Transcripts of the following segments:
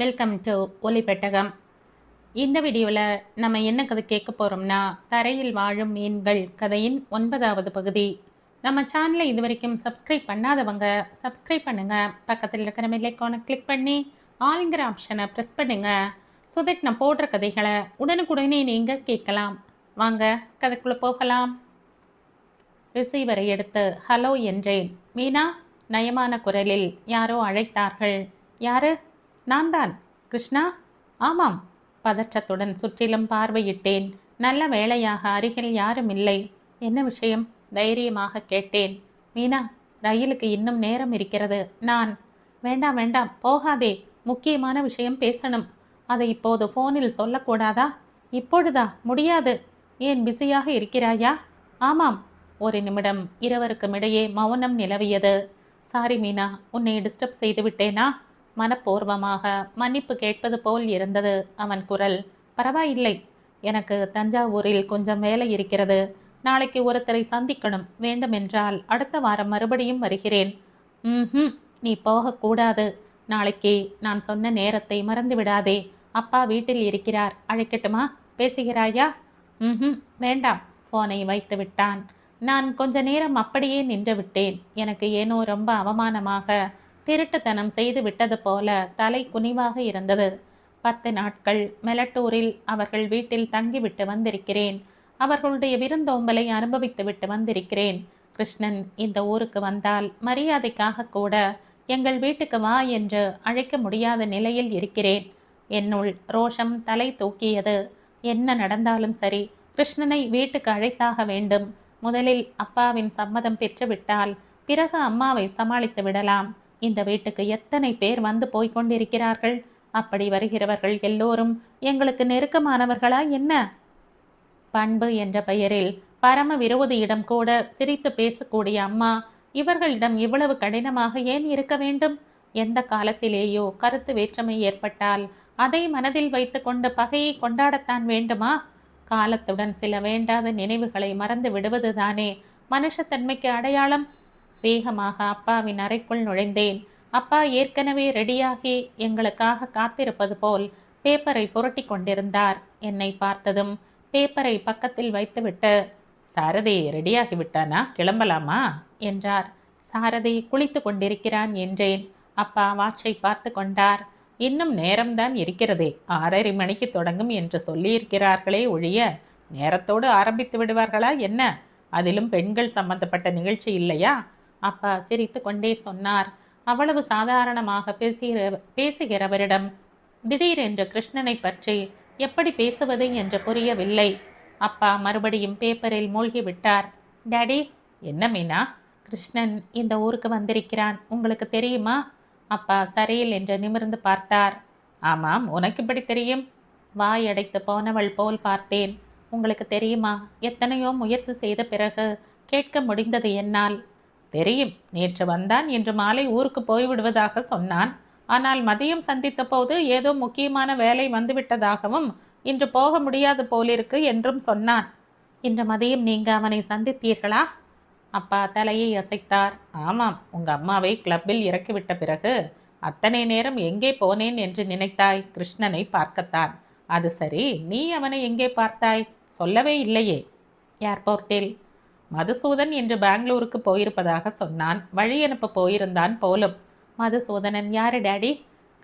Welcome to ஒலி பெட்டகம். இந்த வீடியோவில் நம்ம என்ன கதை கேட்க போகிறோம்னா, தரையில் வாழும் மீன்கள் கதையின் 9வது பகுதி. நம்ம சேனலை இது வரைக்கும் சப்ஸ்கிரைப் பண்ணாதவங்க சப்ஸ்கிரைப் பண்ணுங்கள். பக்கத்தில் இருக்கிற பெல் ஐகானை கிளிக் பண்ணி ஆல்ங்கிற ஆப்ஷனை ப்ரெஸ் பண்ணுங்கள். ஸோ தட் நான் போடுற கதைகளை உடனுக்குடனே நீங்கள் கேட்கலாம். வாங்க கதைக்குள்ளே போகலாம். ரிசீவரை எடுத்து ஹலோ என்றேன். மீனா, நயமான குரலில் யாரோ அழைத்தார்கள். யாரு? நான் தான். கிருஷ்ணா? ஆமாம். பதற்றத்துடன் சுற்றிலும் பார்வையிட்டேன். நல்ல வேளையாக அருகில் யாரும் இல்லை. என்ன விஷயம்? தைரியமாக கேட்டேன். மீனா, ரயிலுக்கு இன்னும் நேரம் இருக்கிறது. நான். வேண்டாம் வேண்டாம், போகாதே. முக்கியமான விஷயம் பேசணும். அதை இப்போது ஃபோனில் சொல்லக்கூடாதா? இப்பொழுதா? முடியாது. ஏன், பிஸியாக இருக்கிறாயா? ஆமாம். ஒரு நிமிடம் இருவருக்கும் இடையே மௌனம் நிலவியது. சாரி மீனா, உன்னை டிஸ்டர்ப் செய்து விட்டேனா? மனப்பூர்வமாக மன்னிப்பு கேட்பது போல் இருந்தது அவன் குரல். பரவாயில்லை, எனக்கு தஞ்சாவூரில் கொஞ்சம் வேலை இருக்கிறது. நாளைக்கு ஒருத்தரை சந்திக்கணும். வேண்டுமென்றால் அடுத்த வாரம் மறுபடியும் வருகிறேன். நீ போகக்கூடாது. நாளைக்கு நான் சொன்ன நேரத்தை மறந்து விடாதே. அப்பா வீட்டில் இருக்கிறார். அழைக்கட்டுமா? பேசுகிறாயா? வேண்டாம். ஃபோனை வைத்து விட்டான். நான் கொஞ்ச நேரம் அப்படியே நின்று விட்டேன். எனக்கு ஏனோ ரொம்ப அவமானமாக, திருட்டுத்தனம் செய்து விட்டது போல தலை குனிவாக இருந்தது. 10 நாட்கள் மெலட்டூரில் அவர்கள் வீட்டில் தங்கிவிட்டு வந்திருக்கிறேன். அவர்களுடைய விருந்தோம்பலை அனுபவித்து விட்டு வந்திருக்கிறேன். கிருஷ்ணன் இந்த ஊருக்கு வந்தால் மரியாதைக்காக கூட எங்கள் வீட்டுக்கு வா என்று அழைக்க முடியாத நிலையில் இருக்கிறேன். என்னுள் ரோஷம் தலை தூக்கியது. என்ன நடந்தாலும் சரி, கிருஷ்ணனை வீட்டுக்கு அழைத்தாக வேண்டும். முதலில் அப்பாவின் சம்மதம் பெற்றுவிட்டால் பிறகு அம்மாவை சமாளித்து விடலாம். இந்த வீட்டுக்கு எத்தனை பேர் வந்து போய்கொண்டிருக்கிறார்கள். அப்படி வருகிறவர்கள் எல்லோரும் எங்களுக்கு நெருக்கமானவர்களா என்ன? பண்பு என்ற பெயரில் பரம விரோதியிடம் கூட சிரித்து பேசக்கூடிய அம்மா இவர்களிடம் இவ்வளவு கடினமாக ஏன் இருக்க வேண்டும்? எந்த காலத்திலேயோ கருத்து வேற்றுமை ஏற்பட்டால் அதை மனதில் வைத்து கொண்டு பகையை கொண்டாடத்தான் வேண்டுமா? காலத்துடன் சில வேண்டாத நினைவுகளை மறந்து விடுவதுதானே மனுஷத்தன்மைக்கு அடையாளம். வேகமாக அப்பாவின் அறைக்குள் நுழைந்தேன். அப்பா ஏற்கனவே ரெடியாகி எங்களுக்காக காத்திருப்பது போல் பேப்பரை புரட்டி கொண்டிருந்தார். என்னை பார்த்ததும் பேப்பரை பக்கத்தில் வைத்துவிட்டு, சாரதி ரெடியாகி விட்டானா? கிளம்பலாமா என்றார். சாரதி குளித்து கொண்டிருக்கிறான் என்றேன். அப்பா வாட்சை பார்த்து கொண்டார். இன்னும் நேரம்தான் இருக்கிறதே. 6:30 மணிக்கு தொடங்கும் என்று சொல்லியிருக்கிறார்களே ஒழிய நேரத்தோடு ஆரம்பித்து விடுவார்களா என்ன? அதிலும் பெண்கள் சம்பந்தப்பட்ட நிகழ்ச்சி இல்லையா? அப்பா சிரித்து கொண்டே சொன்னார். அவ்வளவு சாதாரணமாக பேசுகிறவரிடம் திடீரென்று கிருஷ்ணனை பற்றி எப்படி பேசுவது என்று புரியவில்லை. அப்பா மறுபடியும் பேப்பரில் மூழ்கிவிட்டார். டாடி. என்ன மீனா? கிருஷ்ணன் இந்த ஊருக்கு வந்திருக்கிறான். உங்களுக்கு தெரியுமா? அப்பா சரியில் என்று நிமிர்ந்து பார்த்தார். ஆமாம், உனக்கு இப்படி தெரியும்? வாயடைத்து போனவள் போல் பார்த்தேன். உங்களுக்கு தெரியுமா? எத்தனையோ முயற்சி செய்த பிறகு கேட்க முடிந்தது என்னால். தெரியும், நேற்று வந்தான், இன்று மாலை ஊருக்கு போய்விடுவதாக சொன்னான். ஆனால் மதியம் சந்தித்த போது ஏதோ முக்கியமான வேலை வந்துவிட்டதாகவும் இன்று போக முடியாது போலிருக்கு என்றும் சொன்னான். இன்று மதியம் நீங்க அவனை சந்தித்தீர்களா? அப்பா தலையை அசைத்தார். ஆமாம், உங்க அம்மாவை கிளப்பில் இறக்கிவிட்ட பிறகு அத்தனை நேரம் எங்கே போனேன் என்று நினைத்தாய்? கிருஷ்ணனை பார்க்கத்தான். அது சரி, நீ அவனை எங்கே பார்த்தாய்? சொல்லவே இல்லையே. ஏர்போர்ட்டில். மதுசூதன் என்று பெங்களூருக்கு போயிருப்பதாக சொன்னான். வழி அனுப்ப போயிருந்தான் போலும். மதுசூதனன் யாரு டாடி?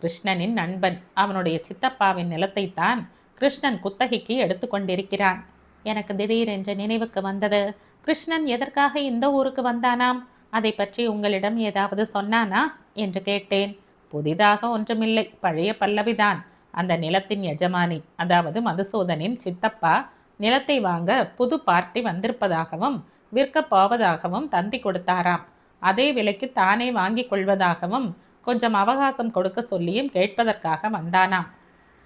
கிருஷ்ணனின் நண்பன். அவனுடைய சித்தப்பாவின் நிலத்தை தான் கிருஷ்ணன் குத்தகைக்கு எடுத்து கொண்டிருக்கிறான். எனக்கு திடீரென்று நினைவுக்கு வந்தது. கிருஷ்ணன் எதற்காக இந்த ஊருக்கு வந்தானாம்? அதை பற்றி உங்களிடம் ஏதாவது சொன்னானா என்று கேட்டேன். புதிதாக ஒன்றுமில்லை, பழைய பல்லவிதான். அந்த நிலத்தின் எஜமானி, அதாவது மதுசூதனின் சித்தப்பா, நிலத்தை வாங்க புது பார்ட்டி வந்திருப்பதாகவும் விற்கப் போவதாகவும் தந்தி கொடுத்தாராம். அதே விலைக்கு தானே வாங்கி கொள்வதாகவும் கொஞ்சம் அவகாசம் கொடுக்க சொல்லியும் கேட்பதற்காக வந்தானாம்.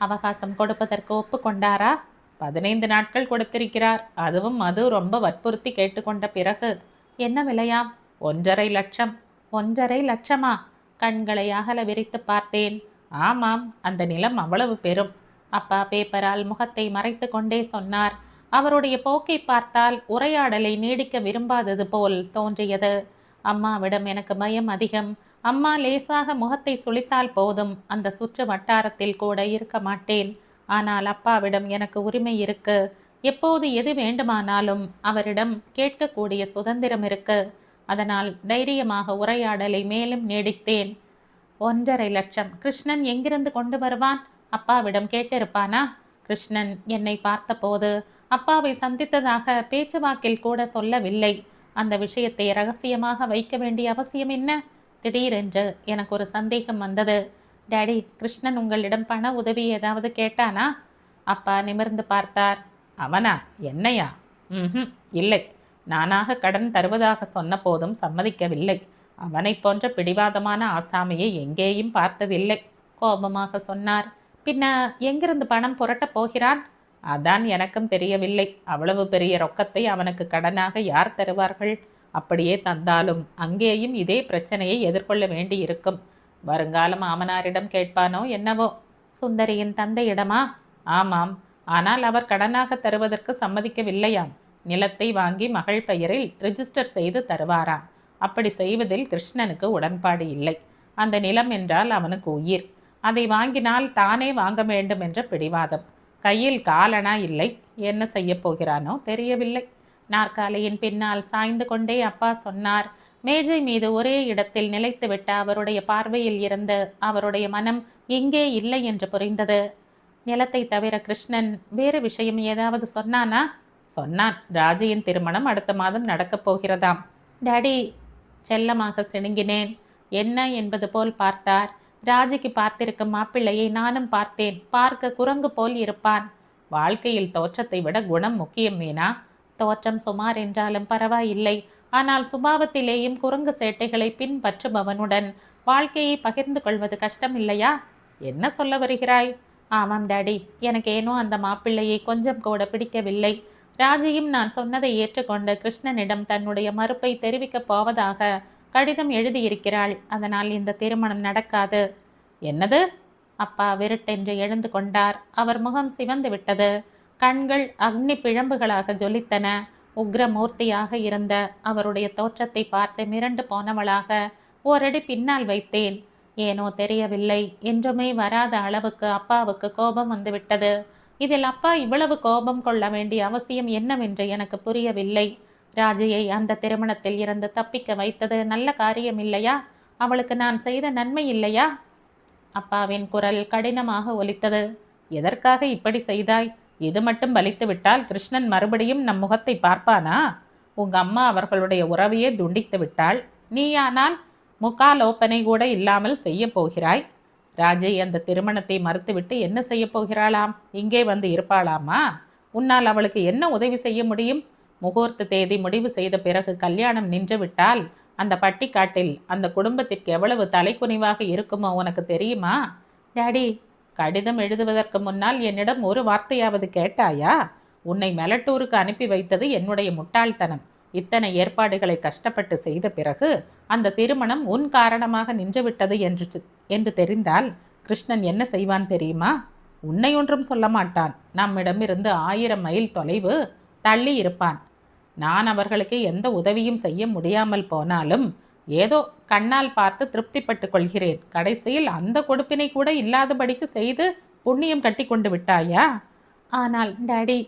அவகாசம் கொடுப்பதற்கு ஒப்புக்கொண்டாரா? 15 நாட்கள் கொடுத்திருக்கிறார். அதுவும் மது ரொம்ப வற்புறுத்தி கேட்டுக்கொண்ட பிறகு. என்ன விலையாம்? 1.5 லட்சம். 1.5 லட்சமா? கண்களை அகல விரித்து பார்த்தேன். ஆமாம், அந்த நிலம் அவ்வளவு பெரும். அப்பா பேப்பரால் முகத்தை மறைத்து கொண்டே சொன்னார். அவருடைய போக்கை பார்த்தால் உரையாடலை நீடிக்க விரும்பாதது போல் தோன்றியது. அம்மாவிடம் எனக்கு பயம் அதிகம். அம்மா லேசாக முகத்தை சுளித்தால் போதும், அந்த சுற்று வட்டாரத்தில் கூட இருக்க மாட்டேன். ஆனால் அப்பாவிடம் எனக்கு உரிமை இருக்கு. எப்போது எது வேண்டுமானாலும் அவரிடம் கேட்கக்கூடிய சுதந்திரம் இருக்கு. அதனால் தைரியமாக உரையாடலை மேலும் நீடித்தேன். 1,50,000 கிருஷ்ணன் எங்கிருந்து கொண்டு வருவான்? அப்பாவிடம் கேட்டிருப்பானா? கிருஷ்ணன் என்னை பார்த்தபோது அப்பாவை சந்தித்ததாக பேச்சுவாக்கில் கூட சொல்லவில்லை. அந்த விஷயத்தை ரகசியமாக வைக்க வேண்டிய அவசியம் என்ன? திடீரென்று எனக்கு ஒரு சந்தேகம் வந்தது. டாடி, கிருஷ்ணன் உங்களிடம் பண உதவி ஏதாவது கேட்டானா? அப்பா நிமிர்ந்து பார்த்தார். அவனா? என்னையா? ம், இல்லை. நானாக கடன் தருவதாக சொன்ன போதும் சம்மதிக்கவில்லை. அவனை போன்ற பிடிவாதமான ஆசாமியை எங்கேயும் பார்த்ததில்லை, கோபமாக சொன்னார். பின்ன எங்கிருந்து பணம் புரட்டப் போகிறான்? அதான் எனக்கும் தெரியவில்லை. அவ்வளவு பெரிய ரொக்கத்தை அவனுக்கு கடனாக யார் தருவார்கள்? அப்படியே தந்தாலும் அங்கேயும் இதே பிரச்சனையை எதிர்கொள்ள வேண்டியிருக்கும். வருங்கால மாமனாரிடம் கேட்பானோ என்னவோ. சுந்தரியின் தந்தையிடமா? ஆமாம். ஆனால் அவர் கடனாக தருவதற்கு சம்மதிக்கவில்லையாம். நிலத்தை வாங்கி மகள் பெயரில் ரிஜிஸ்டர் செய்து தருவாராம். அப்படி செய்வதில் கிருஷ்ணனுக்கு உடன்பாடு இல்லை. அந்த நிலம் என்றால் அவனுக்கு உயிர். அதை வாங்கினால் தானே வாங்க வேண்டும் என்ற பிடிவாதம். கையில் காலனா இல்லை. என்ன செய்ய போகிறானோ தெரியவில்லை. நாற்காலியின் பின்னால் சாய்ந்து கொண்டே அப்பா சொன்னார். மேஜை மீது ஒரே இடத்தில் நிலைத்துவிட்ட அவருடைய பார்வையில் இருந்து அவருடைய மனம் எங்கே இல்லை என்று புரிந்தது. நிலத்தை தவிர கிருஷ்ணன் வேறு விஷயம் ஏதாவது சொன்னானா? சொன்னான். ராஜியின் திருமணம் அடுத்த மாதம் நடக்கப் போகிறதாம். டாடி, செல்லமாக சிணுங்கினேன். என்ன என்பது போல் பார்த்தார். ராஜிக்கு பார்த்திருக்கும் மாப்பிள்ளையை நானும் பார்த்தேன். பார்க்க குரங்கு போல் இருப்பான். வாழ்க்கையில் தோற்றத்தை விட குணம் முக்கியம் மீனா. தோற்றம் சுமார் என்றாலும் பரவாயில்லை. ஆனால் சுபாவத்திலேயும் குரங்கு சேட்டைகளை பின்பற்றுபவனுடன் வாழ்க்கையை பகிர்ந்து கொள்வது கஷ்டம் இல்லையா? என்ன சொல்ல வருகிறாய்? ஆமாம் டாடி, எனக்கு ஏனோ அந்த மாப்பிள்ளையை கொஞ்சம் கூட பிடிக்கவில்லை. ராஜியும் நான் சொன்னதை ஏற்றுக்கொண்டு கிருஷ்ணனிடம் தன்னுடைய மறுப்பை தெரிவிக்கப் போவதாக கடிதம் எழுதியிருக்கிறாள். அதனால் இந்த திருமணம் நடக்காது. என்னது? அப்பா விருட்டென்று எழுந்து கொண்டார். அவர் முகம் சிவந்து விட்டது. கண்கள் அக்னி பிழம்புகளாக ஜொலித்தன. உக்ரமூர்த்தியாக இருந்த அவருடைய தோற்றத்தை பார்த்து மிரண்டு போனவளாக ஓரடி பின்னால் வைத்தேன். ஏனோ தெரியவில்லை, என்றுமே வராத அளவுக்கு அப்பாவுக்கு கோபம் வந்துவிட்டது. இதில் அப்பா இவ்வளவு கோபம் கொள்ள வேண்டிய அவசியம் என்னவென்று எனக்கு புரியவில்லை. ராஜியை அந்த திருமணத்தில் இருந்து தப்பிக்க வைத்தது நல்ல காரியம் இல்லையா? அவளுக்கு நான் செய்த நன்மை இல்லையா? அப்பாவின் குரல் கடினமாக ஒலித்தது. எதற்காக இப்படி செய்தாய்? இது மட்டும் பலித்து விட்டால் கிருஷ்ணன் மறுபடியும் நம் முகத்தை பார்ப்பானா? உங்க அம்மா அவர்களுடைய உறவையே துண்டித்து விட்டாள். நீயானால் முக்காலோப்பனை கூட இல்லாமல் செய்ய போகிறாய். ராஜை அந்த திருமணத்தை மறுத்துவிட்டு என்ன செய்ய போகிறாளாம்? இங்கே வந்து இருப்பாளாமா? உன்னால் அவளுக்கு என்ன உதவி செய்ய முடியும்? முகூர்த்த தேதி முடிவு செய்த பிறகு கல்யாணம் நின்றுவிட்டால் அந்த பட்டிக்காட்டில் அந்த குடும்பத்திற்கு எவ்வளவு தலைக்குனிவாக இருக்குமோ உனக்கு தெரியுமா? டாடி, கடிதம் எழுதுவதற்கு முன்னால் என்னிடம் ஒரு வார்த்தையாவது கேட்டாயா? உன்னை மெலட்டூருக்கு அனுப்பி வைத்தது என்னுடைய முட்டாள்தனம். இத்தனை ஏற்பாடுகளை கஷ்டப்பட்டு செய்த பிறகு அந்த திருமணம் உன் காரணமாக நின்றுவிட்டது என்று தெரிந்தால் கிருஷ்ணன் என்ன செய்வான் தெரியுமா? உன்னை ஒன்றும் சொல்ல மாட்டான். நம்மிடமிருந்து 1000 மைல் தொலைவு தள்ளி இருப்பான். நான் அவர்களுக்கு எந்த உதவியும் செய்ய முடியாமல் போனாலும் ஏதோ கண்ணால் பார்த்து திருப்திப்பட்டு கொள்கிறேன். கடைசியில் அந்த கொடுப்பினை கூட இல்லாதபடிக்கு செய்து புண்ணியம் கட்டி கொண்டு விட்டாயா? ஆனால் டாடி,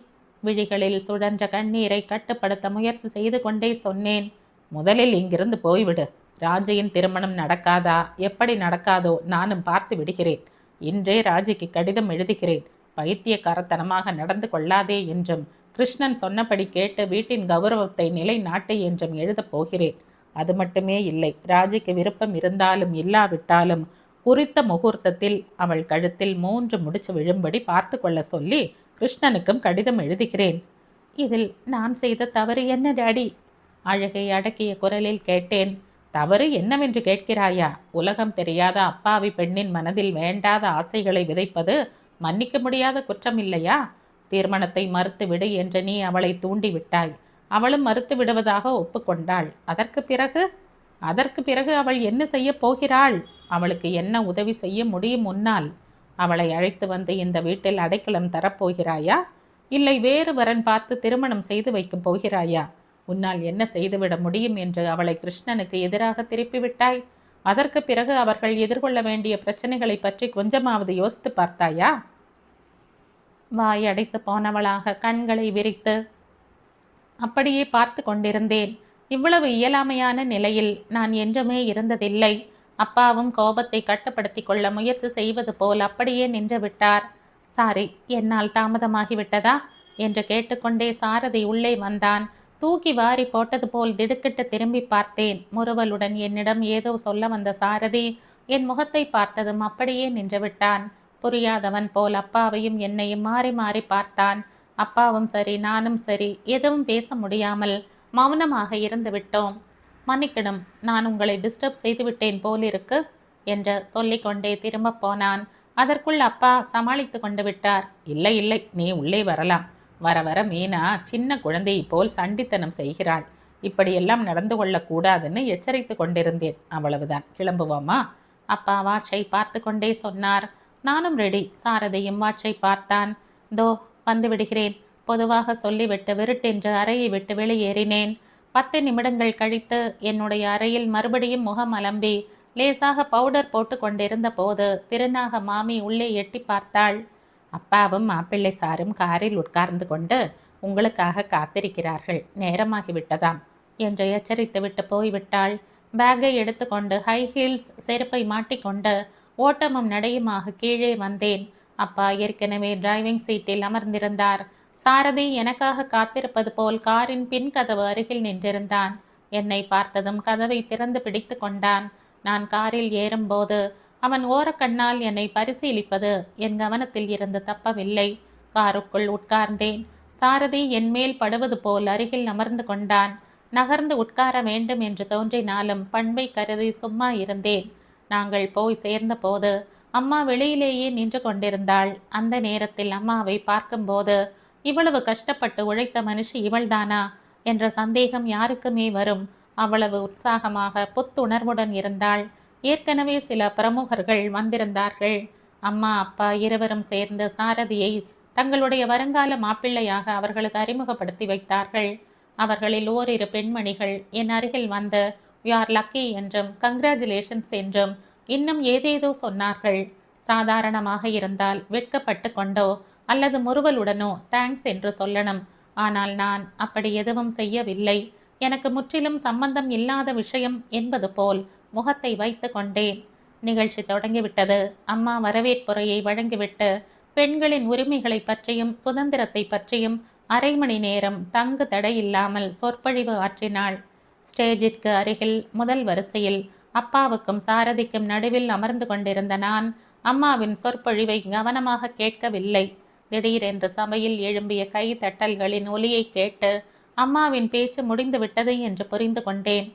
விழிகளில் சுழன்ற கண்ணீரை கட்டுப்படுத்த முயற்சி செய்து கொண்டே சொன்னேன். முதலில் இங்கிருந்து போய்விடு. ராஜியின் திருமணம் நடக்காதா? எப்படி நடக்காதோ நானும் பார்த்து விடுகிறேன். இன்றே ராஜிக்கு கடிதம் எழுதுகிறேன். பைத்தியக்காரத்தனமாக நடந்து கொள்ளாதே என்றும் கிருஷ்ணன் சொன்னபடி கேட்டு வீட்டின் கௌரவத்தை நிலைநாட்டு என்றும் எழுதப் போகிறேன். அது மட்டுமே இல்லை, ராஜிக்கு விருப்பம் இருந்தாலும் இல்லாவிட்டாலும் குறித்த முகூர்த்தத்தில் அவள் கழுத்தில் 3 முடிச்சு விழும்படி பார்த்து கொள்ள சொல்லி கிருஷ்ணனுக்கும் கடிதம் எழுதுகிறேன். இதில் நான் செய்த தவறு என்ன டாடி? அழுகை அடக்கிய குரலில் கேட்டேன். தவறு என்னவென்று கேட்கிறாயா? உலகம் தெரியாத அப்பாவி பெண்ணின் மனதில் வேண்டாத ஆசைகளை விதைப்பது மன்னிக்க முடியாத குற்றம் இல்லையா? திருமணத்தை மறுத்து விடு என்று நீ அவளை தூண்டிவிட்டாய். அவளும் மறுத்து விடுவதாக ஒப்புக்கொண்டாள். அதற்கு பிறகு அவள் என்ன செய்ய போகிறாள்? அவளுக்கு என்ன உதவி செய்ய முடியும் உன்னால்? அவளை அழைத்து வந்து இந்த வீட்டில் அடைக்கலம் தரப்போகிறாயா? இல்லை வேறு வரன் பார்த்து திருமணம் செய்து வைக்கப் போகிறாயா? உன்னால் என்ன செய்துவிட முடியும் என்று அவளை கிருஷ்ணனுக்கு எதிராக திருப்பிவிட்டாய். அதற்கு பிறகு அவர்கள் எதிர்கொள்ள வேண்டிய பிரச்சனைகளை பற்றி கொஞ்சமாவது யோசித்து பார்த்தாயா? வாய் அடைத்து போனவளாக கண்களை விரித்து அப்படியே பார்த்து கொண்டிருந்தேன். இவ்வளவு இயலாமையான நிலையில் நான் என்றுமே இருந்ததில்லை. அப்பாவும் கோபத்தை கட்டுப்படுத்தி கொள்ள முயற்சி செய்வது போல் அப்படியே நின்று விட்டார். சாரி, என்னால் தாமதமாகிவிட்டதா என்று கேட்டுக்கொண்டே சாரதி உள்ளே வந்தான். தூக்கி வாரி போட்டது போல் திடுக்கிட்டு திரும்பி பார்த்தேன். முறுவலுடன் என்னிடம் ஏதோ சொல்ல வந்த சாரதி என் முகத்தை பார்த்ததும் அப்படியே நின்று விட்டான். புரியாதவன் போல் அப்பாவையும் என்னையும் மாறி மாறி பார்த்தான். அப்பாவும் சரி நானும் சரி எதுவும் பேச முடியாமல் மௌனமாக இருந்து விட்டோம். மன்னிக்கணும், நான் உங்களை டிஸ்டர்ப் செய்துவிட்டேன் போலிருக்கு என்று சொல்லிக்கொண்டே திரும்ப போனான். அதற்குள் அப்பா சமாளித்து கொண்டு விட்டார். இல்லை இல்லை, நீ உள்ளே வரலாம். வர வர மீனா சின்ன குழந்தையை போல் சண்டித்தனம் செய்கிறாள். இப்படியெல்லாம் நடந்து கொள்ளக்கூடாதுன்னு எச்சரித்து கொண்டிருந்தேன். அவ்வளவுதான், கிளம்புவோமா? அப்பா வாட்சை பார்த்து கொண்டே சொன்னார். நானும் ரெடி. சாரதியும் வாட்சை பார்த்தான். தோ வந்து விடுகிறேன் பொதுவாக சொல்லிவிட்டு விருட்டென்று அறையை விட்டு வெளியேறினேன். 10 நிமிடங்கள் கழித்து என்னுடைய அறையில் மறுபடியும் முகம் அலம்பி லேசாக பவுடர் போட்டு கொண்டிருந்த போது திருநாக மாமி உள்ளே எட்டி பார்த்தாள். அப்பாவும் மாப்பிள்ளை சாரும் காரில் உட்கார்ந்து கொண்டு உங்களுக்காக காத்திருக்கிறார்கள், நேரமாகிவிட்டதாம் என்று எச்சரித்துவிட்டு போய்விட்டாள். பேக்கை எடுத்துக்கொண்டு ஹை ஹீல்ஸ் செருப்பை மாட்டிக்கொண்டு ஓட்டமும் நடையுமாக கீழே வந்தேன். அப்பா ஏற்கனவே டிரைவிங் சீட்டில் அமர்ந்திருந்தார். சாரதி எனக்காக காத்திருப்பது போல் காரின் பின் கதவு அருகில் நின்றிருந்தான். என்னை பார்த்ததும் கதவை திறந்து பிடித்து கொண்டான். நான் காரில் ஏறும்போது அவன் ஓரக்கண்ணால் என்னை பரிசீலிப்பது என் கவனத்தில் இருந்து தப்பவில்லை. காருக்குள் உட்கார்ந்தேன். சாரதி என் மேல் படுவது போல் அருகில் அமர்ந்து கொண்டான். நகர்ந்து உட்கார வேண்டும் என்று தோன்றினாலும் பண்பை கருதி சும்மா இருந்தேன். நாங்கள் போய் சேர்ந்த போது அம்மா வெளியிலேயே நின்று கொண்டிருந்தாள். அந்த நேரத்தில் அம்மாவை பார்க்கும்போது இவ்வளவு கஷ்டப்பட்டு உழைத்த மனுஷி இவள்தானா என்ற சந்தேகம் யாருக்குமே வரும். அவ்வளவு உற்சாகமாக புத்துணர்வுடன் இருந்தாள். ஏற்கனவே சில பிரமுகர்கள் வந்திருந்தார்கள். அம்மா அப்பா இருவரும் சேர்ந்து சாரதியை தங்களுடைய வருங்கால மாப்பிள்ளையாக அவர்களுக்கு அறிமுகப்படுத்தி வைத்தார்கள். அவர்களில் ஓரிரு பெண்மணிகள் என் அருகில் வந்து யூ ஆர் லக்கி என்றும் கங்க்ராச்சுலேஷன்ஸ் என்றும் இன்னும் ஏதேதோ சொன்னார்கள். சாதாரணமாக இருந்தால் வெட்கப்பட்டு கொண்டோ அல்லது முறுவலுடனோ தேங்க்ஸ் என்று சொல்லணும். ஆனால் நான் அப்படி எதுவும் செய்யவில்லை. எனக்கு முற்றிலும் சம்பந்தம் இல்லாத விஷயம் என்பது போல் முகத்தை வைத்து கொண்டேன். நிகழ்ச்சி தொடங்கிவிட்டது. அம்மா வரவேற்புரையை வழங்கிவிட்டு பெண்களின் உரிமைகளை பற்றியும் சுதந்திரத்தை பற்றியும் அரை மணி நேரம் தங்கு தடையில்லாமல் சொற்பொழிவு ஆற்றினாள். ஸ்டேஜிற்கு அருகில் முதல் வரிசையில் அப்பாவுக்கும் சாரதிக்கும் நடுவில் அமர்ந்து கொண்டிருந்த நான் அம்மாவின் சொற்பொழிவை கவனமாக கேட்கவில்லை. திடீரென்று சபையில் எழும்பிய கை தட்டல்களின் ஒலியை கேட்டு அம்மாவின் பேச்சு முடிந்து விட்டது என்று புரிந்து கொண்டேன்.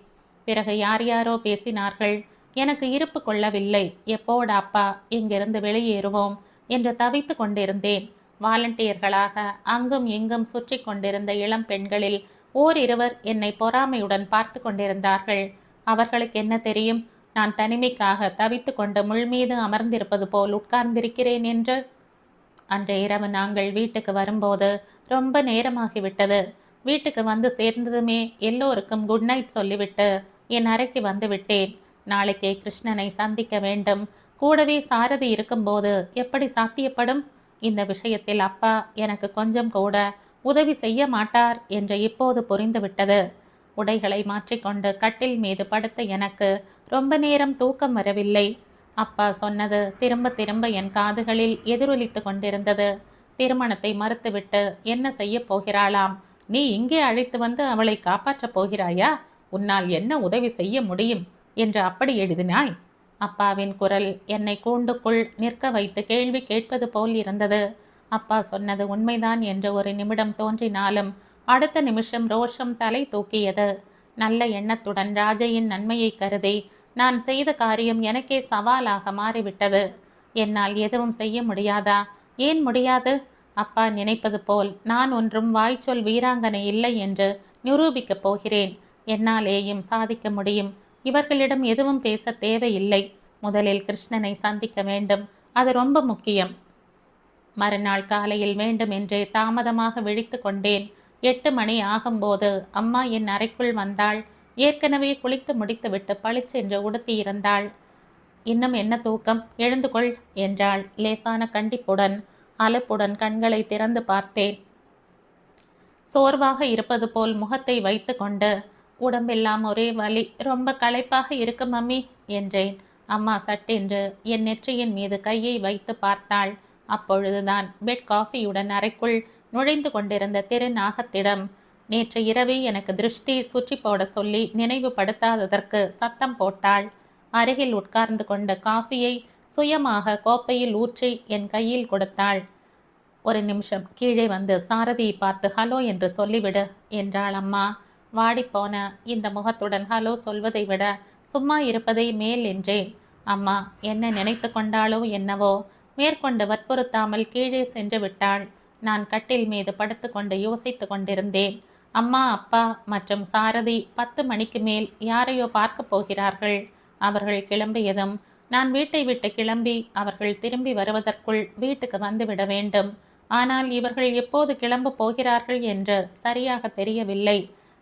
பிறகு யார் யாரோ பேசினார்கள். எனக்கு இருப்பு கொள்ளவில்லை. எப்போட அப்பா இங்கிருந்து வெளியேறுவோம் என்று தவித்து கொண்டிருந்தேன். வாலண்டியர்களாக அங்கும் இங்கும் சுற்றி கொண்டிருந்த இளம் பெண்களில் ஓரிருவர் என்னை பொறாமையுடன் பார்த்து கொண்டிருந்தார்கள். அவர்களுக்கு என்ன தெரியும், நான் தனிமைக்காக தவித்து கொண்டு முள் மீது அமர்ந்திருப்பது போல் உட்கார்ந்திருக்கிறேன் என்று. அன்று இரவு நாங்கள் வீட்டுக்கு வரும்போது ரொம்ப நேரமாகிவிட்டது. வீட்டுக்கு வந்து சேர்ந்ததுமே எல்லோருக்கும் குட் நைட் சொல்லிவிட்டு என் அறைக்கு வந்து விட்டேன். நாளைக்கே கிருஷ்ணனை சந்திக்க வேண்டும். கூடவே சாரதி இருக்கும்போது எப்படி சாத்தியப்படும்? இந்த விஷயத்தில் அப்பா எனக்கு கொஞ்சம் கூட உதவி செய்ய மாட்டார் என்று இப்போது புரிந்துவிட்டது. உடைகளை மாற்றிக்கொண்டு கட்டில் மீது படுத்த எனக்கு ரொம்ப நேரம் தூக்கம் வரவில்லை. அப்பா சொன்னது திரும்ப திரும்ப என் காதுகளில் எதிரொலித்து கொண்டிருந்தது. திருமணத்தை மறுத்துவிட்டு என்ன செய்ய போகிறாளாம்? நீ இங்கே அழைத்து வந்து அவளை காப்பாற்றப் போகிறாயா? உன்னால் என்ன உதவி செய்ய முடியும் என்று அப்படி எழுதினாய்? அப்பாவின் குரல் என்னை கூண்டுக்குள் நிற்க வைத்து கேள்வி கேட்பது போல் இருந்தது. அப்பா சொன்னது உண்மைதான் என்று ஒரு நிமிடம் தோன்றினாலும் அடுத்த நிமிஷம் ரோஷம் தலை தூக்கியது. நல்ல எண்ணத்துடன் ராஜையின் நன்மையை கருதி நான் செய்த காரியம் எனக்கே சவாலாக மாறிவிட்டது. என்னால் எதுவும் செய்ய முடியாதா? ஏன் முடியாது? அப்பா நினைப்பது போல் நான் ஒன்றும் வாய்ச்சொல் வீராங்கனை இல்லை என்று நிரூபிக்கப் போகிறேன். என்னாலேயும் சாதிக்க முடியும். இவர்களிடம் எதுவும் பேச தேவையில்லை. முதலில் கிருஷ்ணனை சந்திக்க வேண்டும். அது ரொம்ப முக்கியம். மறுநாள் காலையில் வேண்டுமென்றே தாமதமாக விழித்து கொண்டேன். 8 மணி ஆகும்போது அம்மா என் அறைக்குள் வந்தாள். ஏற்கனவே குளித்து முடித்துவிட்டு பளிச்சென்று உடுத்தியிருந்தாள். இன்னும் என்ன தூக்கம், எழுந்து கொள் என்றாள் லேசான கண்டிப்புடன். அலுப்புடன் கண்களை திறந்து பார்த்தேன். சோர்வாக இருப்பது போல் முகத்தை வைத்து கொண்டு, உடம்பெல்லாம் ஒரே வலி, ரொம்ப களைப்பாக இருக்கு மம்மி என்றேன். அம்மா சட்டென்று என் நெற்றியின் மீது கையை வைத்து பார்த்தாள். அப்பொழுதுதான் பெட் காஃபியுடன் அறைக்குள் நுழைந்து கொண்டிருந்த திருநாகத்திடம், நேற்று இரவே எனக்கு திருஷ்டி சுற்றி போட சொல்லி நினைவுபடுத்தாததற்கு சத்தம் போட்டாள். அருகில் உட்கார்ந்து கொண்ட காஃபியை சுயமாக கோப்பையில் ஊற்றி என் கையில் கொடுத்தாள். ஒரு நிமிஷம் கீழே வந்து சாரதியை பார்த்து ஹலோ என்று சொல்லிவிடு என்றாள் அம்மா. வாடிப்போன இந்த முகத்துடன் ஹலோ சொல்வதை விட சும்மா இருப்பதை மேல் என்றேன். அம்மா என்ன நினைத்து கொண்டாளோ என்னவோ, மேற்கொண்டு வற்புறுத்தாமல் கீழே சென்று விட்டாள். நான் கட்டில் மீது படுத்து கொண்டு யோசித்து கொண்டிருந்தேன். அம்மா, அப்பா மற்றும் சாரதி 10 மணிக்கு மேல் யாரையோ பார்க்க போகிறார்கள். அவர்கள் கிளம்பியதும் நான் வீட்டை விட்டு கிளம்பி அவர்கள் திரும்பி வருவதற்குள் வீட்டுக்கு வந்துவிட வேண்டும். ஆனால் இவர்கள் எப்போது கிளம்ப போகிறார்கள் என்று சரியாக தெரியவில்லை.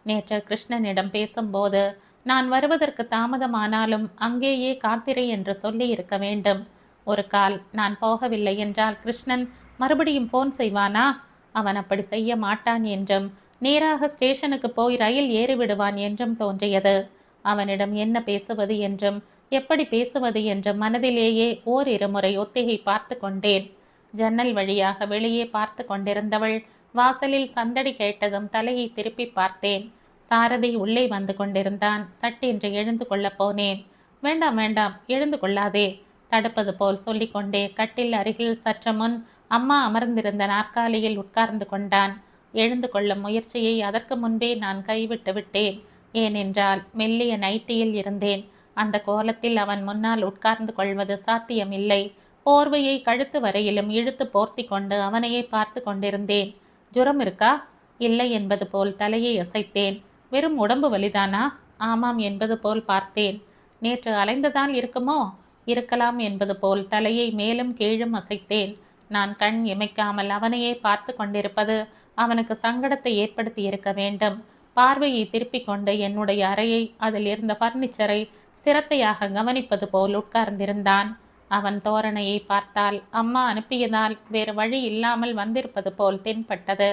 நேற்று கிருஷ்ணனிடம் பேசும்போது நான் வருவதற்கு தாமதமானாலும் அங்கேயே காத்திரை என்று சொல்லி இருக்க வேண்டும். ஒரு கால் நான் போகவில்லை என்றால் கிருஷ்ணன் மறுபடியும் ஃபோன் செய்வானா? அவன் அப்படி செய்ய மாட்டான் என்றும் நேராக ஸ்டேஷனுக்கு போய் ரயில் ஏறிவிடுவான் என்றும் தோன்றியது. அவனிடம் என்ன பேசுவது என்றும் எப்படி பேசுவது என்றும் மனதிலேயே ஓரிரு முறை ஒத்திகை பார்த்து கொண்டேன். ஜன்னல் வழியாக வெளியே பார்த்து கொண்டிருந்தவள் வாசலில் சந்தடி கேட்டதும் தலையை திருப்பி பார்த்தேன். சாரதி உள்ளே வந்து கொண்டிருந்தான். சட்டென்று எழுந்து கொள்ளப் போனேன். வேண்டாம் வேண்டாம், எழுந்து கொள்ளாதே, தடுப்பது போல் சொல்லிக்கொண்டே கட்டில் அருகில் சற்று முன் அம்மா அமர்ந்திருந்த நாற்காலியில் உட்கார்ந்து கொண்டான். எழுந்து கொள்ளும் முயற்சியை அதற்கு முன்பே நான் கைவிட்டு விட்டேன். ஏனென்றால் மெல்லிய நைட்டியில் இருந்தேன். அந்த கோலத்தில் அவன் முன்னால் உட்கார்ந்து கொள்வது சாத்தியமில்லை. போர்வையை கழுத்து வரையிலும் இழுத்து போர்த்தி கொண்டு அவனையே பார்த்து கொண்டிருந்தேன். ஜுரம் இருக்கா? இல்லை என்பது போல் தலையை அசைத்தேன். வெறும் உடம்பு வலிதானா? ஆமாம் என்பது போல் பார்த்தேன். நேற்று அலைந்ததால் இருக்குமோ? இருக்கலாம் என்பது போல் தலையை மேலும் கீழும் அசைத்தேன். நான் கண் இமைக்காமல் அவனையே பார்த்து கொண்டிருப்பது அவனுக்கு சங்கடத்தை ஏற்படுத்தி இருக்க வேண்டும். பார்வையை திருப்பிக் கொண்டு என்னுடைய அறையை, அதில் இருந்த பர்னிச்சரை சிரத்தையாக கவனிப்பது போல் உட்கார்ந்திருந்தான். அவன் தோரணையை பார்த்தால் அம்மா அனுப்பியதால் வேறு வழி இல்லாமல் வந்திருப்பது போல் தென்பட்டது.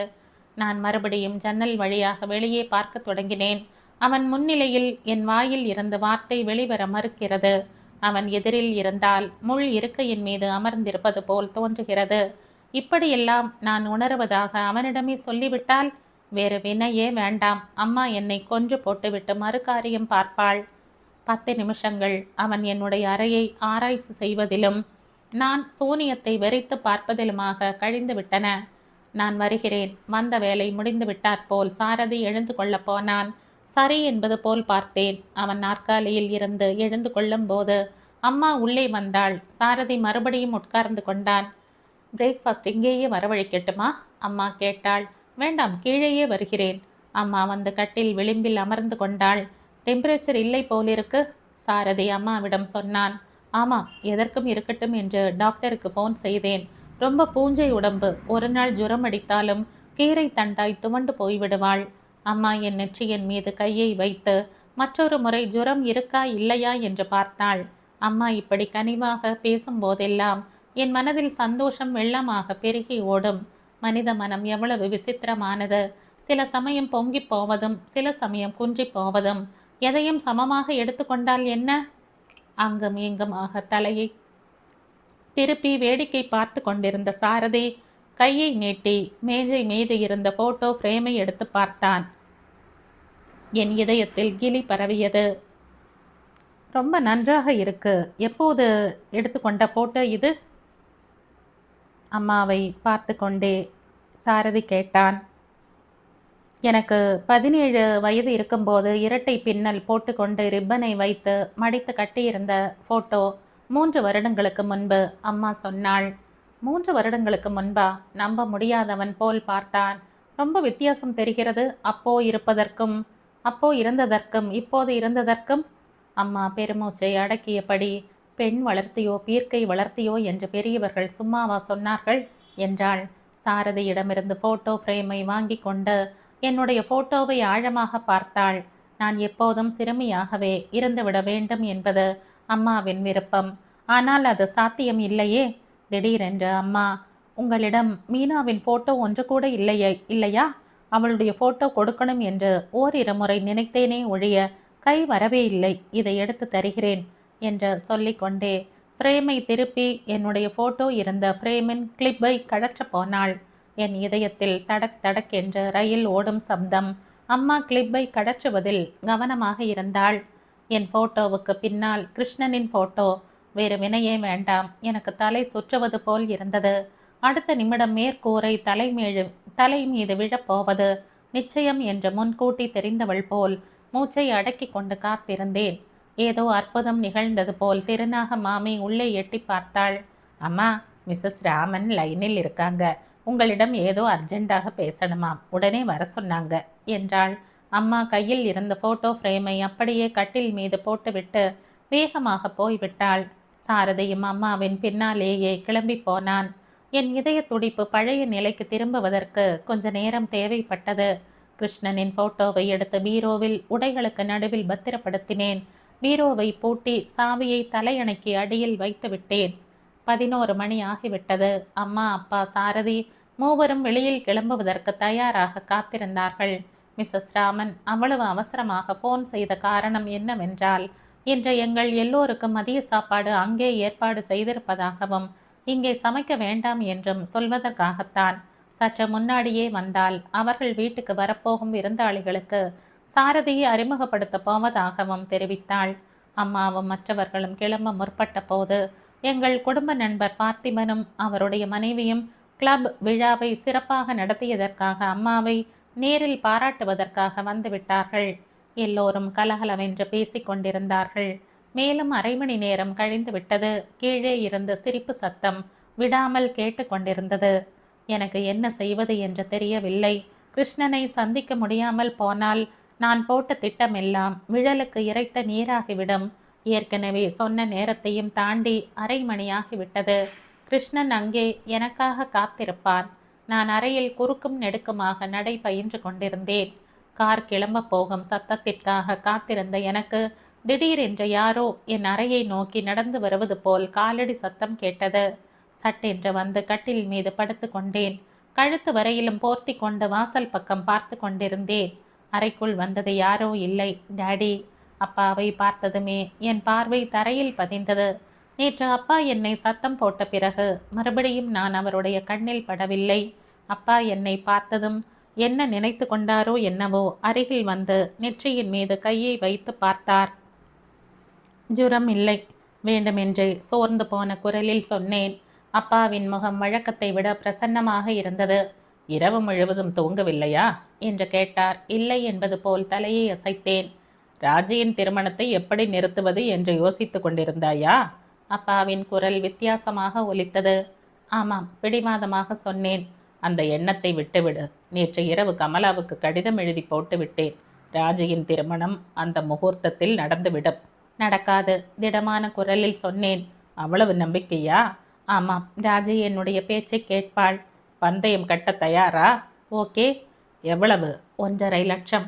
நான் மறுபடியும் ஜன்னல் வழியாக வெளியே பார்க்க தொடங்கினேன். அவன் முன்னிலையில் என் வாயில் இருந்து வார்த்தை வெளிவர மறுக்கிறது. அவன் எதிரில் இருந்தால் முள் இருக்கையின் மீது அமர்ந்திருப்பது போல் தோன்றுகிறது. இப்படியெல்லாம் நான் உணர்வதாக அவனிடமே சொல்லிவிட்டால் வேறு வினையே வேண்டாம். அம்மா என்னை கொன்று போட்டுவிட்டு மறுகாரியம் பார்ப்பாள். 10 நிமிஷங்கள் அவன் என்னுடைய அறையை ஆராய்ச்சி செய்வதிலும் நான் சூனியத்தை வெறித்து பார்ப்பதிலுமாக கழிந்து விட்டன. நான் வருகிறேன். வந்த வேலை முடிந்து விட்டாற்போல் சாரதி எழுந்து கொள்ளப் போனான். சரி என்பது போல் பார்த்தேன். அவன் நாற்காலியில் இருந்து எழுந்து கொள்ளும் போது அம்மா உள்ளே வந்தாள். சாரதி மறுபடியும் உட்கார்ந்து கொண்டான். பிரேக்ஃபாஸ்ட் இங்கேயே வரவழைக்கட்டுமா? அம்மா கேட்டாள். வேண்டாம், கீழேயே வருகிறேன். அம்மா வந்து கட்டில் விளிம்பில் அமர்ந்து கொண்டாள். டெம்பரேச்சர் இல்லை போலிருக்கு, சாரதி அம்மாவிடம் சொன்னான். ஆமாம், எதற்கும் இருக்கட்டும் என்று டாக்டருக்கு ஃபோன் செய்தேன். ரொம்ப பூஞ்சை உடம்பு, ஒரு நாள் ஜுரம் அடித்தாலும் கீரை தண்டாய் துவண்டு போய்விடுவாள். அம்மா என் நெற்றியின் மீது கையை வைத்து மற்றொரு முறை ஜுரம் இருக்கா இல்லையா என்று பார்த்தாள். அம்மா இப்படி கனிவாக பேசும்போதெல்லாம் என் மனதில் சந்தோஷம் வெள்ளமாக பெருகி ஓடும். மனித மனம் எவ்வளவு விசித்திரமானது! சில சமயம் பொங்கி போவதும் சில சமயம் குன்றி போவதும். எதையும் சமமாக எடுத்துக்கொண்டால் என்ன? அங்கும் இங்குமாக தலையை திருப்பி வேடிக்கை பார்த்து கொண்டிருந்த சாரதி கையை நீட்டி மேஜை மீது இருந்த போட்டோ ஃப்ரேமை எடுத்து பார்த்தான். என் இதயத்தில் கிளி பரவியது. ரொம்ப நன்றாக இருக்கு. எப்போது எடுத்துக்கொண்ட போட்டோ இது? அம்மாவை பார்த்து கொண்டே சாரதி கேட்டான். எனக்கு 17 வயது இருக்கும்போது இரட்டை பின்னல் போட்டுக்கொண்டு ரிப்பனை வைத்து மடித்து கட்டியிருந்த ஃபோட்டோ 3 வருடங்களுக்கு முன்பு, அம்மா சொன்னாள். 3 வருடங்களுக்கு முன்பா? நம்ப முடியாதவன் போல் பார்த்தான். ரொம்ப வித்தியாசம் தெரிகிறது. அப்போ இருந்ததற்கும் இப்போது இருந்ததற்கும். அம்மா பெருமூச்சை அடக்கியபடி, பெண் வளர்த்தியோ பீர்க்கை வளர்த்தியோ என்று பெரியவர்கள் சும்மாவா சொன்னார்கள் என்றாள். சாரதியிடமிருந்து ஃபோட்டோ ஃப்ரேமை வாங்கி கொண்டு என்னுடைய ஃபோட்டோவை ஆழமாக பார்த்தாள். நான் எப்போதும் சிறுமியாகவே இருந்துவிட வேண்டும் என்பது அம்மாவின் விருப்பம். ஆனால் அது சாத்தியம் இல்லையே. திடீரென்று அம்மா, உங்களிடம் மீனாவின் போட்டோ ஒன்று கூட இல்லையா? அவளுடைய போட்டோ கொடுக்கணும் என்று ஓரிரு முறை நினைத்தேனே ஒழிய கை வரவே இல்லை. இதை எடுத்து தருகிறேன் என்று சொல்லிக்கொண்டே ஃப்ரேமை திருப்பி என்னுடைய போட்டோ இருந்த ஃப்ரேமின் கிளிப்பை கழற்றப் போனாள். என் இதயத்தில் தடக் தடக் என்று ரயில் ஓடும் சப்தம். அம்மா கிளிப்பை கழற்றுவதில் கவனமாக இருந்தாள். என் போட்டோவுக்கு பின்னால் கிருஷ்ணனின் போட்டோ. வேறு வினையே வேண்டாம். எனக்கு தலை சுற்றுவது போல் இருந்தது. அடுத்த நிமிடம் மேற்கூரை தலை மீது விழப்போவது நிச்சயம் என்று முன்கூட்டி தெரிந்தவள் போல் மூச்சை அடக்கி கொண்டு காத்திருந்தேன். ஏதோ அற்புதம் நிகழ்ந்தது போல் திருநாக மாமி உள்ளே எட்டி பார்த்தாள். அம்மா, மிஸ்ஸஸ் ராமன் லைனில் இருக்காங்க. உங்களிடம் ஏதோ அர்ஜெண்டாக பேசணுமாம், உடனே வர சொன்னாங்க என்றாள். அம்மா கையில் இருந்த போட்டோ ஃப்ரேமை அப்படியே கட்டில் மீது போட்டுவிட்டு வேகமாக போய்விட்டாள். சாரதியும் அம்மாவின் பின்னாலேயே கிளம்பி போனான். என் இதய துடிப்பு பழைய நிலைக்கு திரும்புவதற்கு கொஞ்ச நேரம் தேவைப்பட்டது. கிருஷ்ணனின் போட்டோவை எடுத்து பீரோவில் உடைகளுக்கு நடுவில் பத்திரப்படுத்தினேன். பீரோவை பூட்டி சாவியை தலையணைக்கு அடியில் வைத்து விட்டேன். 11 மணி ஆகிவிட்டது. அம்மா, அப்பா, சாரதி மூவரும் வெளியில் கிளம்புவதற்கு தயாராக காத்திருந்தார்கள். மிஸ்ஸஸ் ராமன் அவ்வளவு அவசரமாக ஃபோன் செய்த காரணம் என்னவென்றால், இன்று எங்கள் எல்லோருக்கும் மதிய சாப்பாடு அங்கே ஏற்பாடு செய்திருப்பதாகவும் இங்கே சமைக்க வேண்டாம் என்றும் சொல்வதற்காகத்தான். சற்று முன்னாடியே வந்தால் அவர்கள் வீட்டுக்கு வரப்போகும் விருந்தாளிகளுக்கு சாரதியை அறிமுகப்படுத்த போவதாகவும் தெரிவித்தாள். அம்மாவும் மற்றவர்களும் கிளம்ப முற்பட்ட போது எங்கள் குடும்ப நண்பர் பார்த்திபனும் அவருடைய மனைவியும் கிளப் விழாவை சிறப்பாக நடத்தியதற்காக அம்மாவை நேரில் பாராட்டுவதற்காக வந்துவிட்டார்கள். எல்லோரும் கலகலவென்று பேசிக்கொண்டிருந்தார்கள். மேலும் 1/2 மணி நேரம் கழிந்து விட்டது. கீழே இருந்து சிரிப்பு சத்தம் விடாமல் கேட்டு கொண்டிருந்தது. எனக்கு என்ன செய்வது என்று தெரியவில்லை. கிருஷ்ணனை சந்திக்க முடியாமல் போனால் நான் போட்ட திட்டமெல்லாம் விழலுக்கு இறைத்த நீராகிவிடும். ஏற்கனவே சொன்ன நேரத்தையும் தாண்டி 1/2 மணியாகிவிட்டது. கிருஷ்ணன் அங்கே எனக்காக காத்திருப்பான். நான் அறையில் குறுக்கும் நெடுக்குமாக நடை பயின்று கொண்டிருந்தேன். கார் கிளம்ப போகும் சத்தத்திற்காக காத்திருந்த எனக்கு திடீரென்று யாரோ என் அறையை நோக்கி நடந்து வருவது போல் காலடி சத்தம் கேட்டது. சட்டென்று வந்து கட்டில் மீது படுத்து கொண்டேன். கழுத்து வரையிலும் போர்த்தி கொண்டு வாசல் பக்கம் பார்த்து கொண்டிருந்தேன். அறைக்குள் வந்தது யாரோ இல்லை, டாடி. அப்பாவை பார்த்ததுமே என் பார்வை தரையில் பதிந்தது. நேற்று அப்பா என்னை சத்தம் போட்ட பிறகு மறுபடியும் நான் அவருடைய கண்ணில் படவில்லை. அப்பா என்னை பார்த்ததும் என்ன நினைத்து கொண்டாரோ என்னவோ அருகில் வந்து நெற்றியின் மீது கையை வைத்து பார்த்தார். ஜுரம் இல்லை, வேண்டுமென்றே சோர்ந்து போன குரலில் சொன்னேன். அப்பாவின் முகம் வழக்கத்தை விட பிரசன்னமாக இருந்தது. இரவு முழுவதும் தூங்கவில்லையா என்று கேட்டார். இல்லை என்பது போல் தலையை அசைத்தேன். ராஜியின் திருமணத்தை எப்படி நிறுத்துவது என்று யோசித்து கொண்டிருந்தாயா? அப்பாவின் குரல் வித்தியாசமாக ஒலித்தது. ஆமாம், பிடிவாதமாக சொன்னேன். அந்த எண்ணத்தை விட்டுவிடு. நேற்று இரவு கமலாவுக்கு கடிதம் எழுதி போட்டு விட்டேன். ராஜியின் திருமணம் அந்த முகூர்த்தத்தில் நடந்துவிடும். நடக்காது, திடமான குரலில் சொன்னேன். அவ்வளவு நம்பிக்கையா? ஆமாம், ராஜி என்னுடைய பேச்சை கேட்பாள். பந்தயம் கட்ட தயாரா? ஓகே. எவ்வளவு? 1.5 லட்சம்.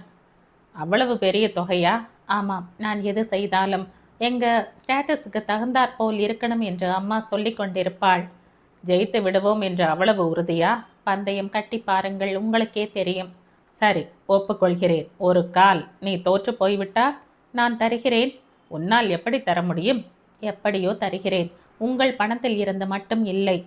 அவ்வளவு பெரிய தொகையா? ஆமாம், நான் எது செய்தாலும் எங்கள் ஸ்டேட்டஸுக்கு தகுந்தாற்போல் இருக்கணும் என்று அம்மா சொல்லி கொண்டிருப்பாள். ஜெயித்து விடுவோம் என்று அவ்வளவு உறுதியா? பந்தயம் கட்டி பாருங்கள், உங்களுக்கே தெரியும். சரி, ஒப்புக்கொள்கிறேன். ஒரு கால் நீ தோற்று போய்விட்டால் நான் தருகிறேன். உன்னால் எப்படி தர முடியும்? எப்படியோ தருகிறேன். உங்கள் பணத்தில் இருந்து மட்டும் இல்லை.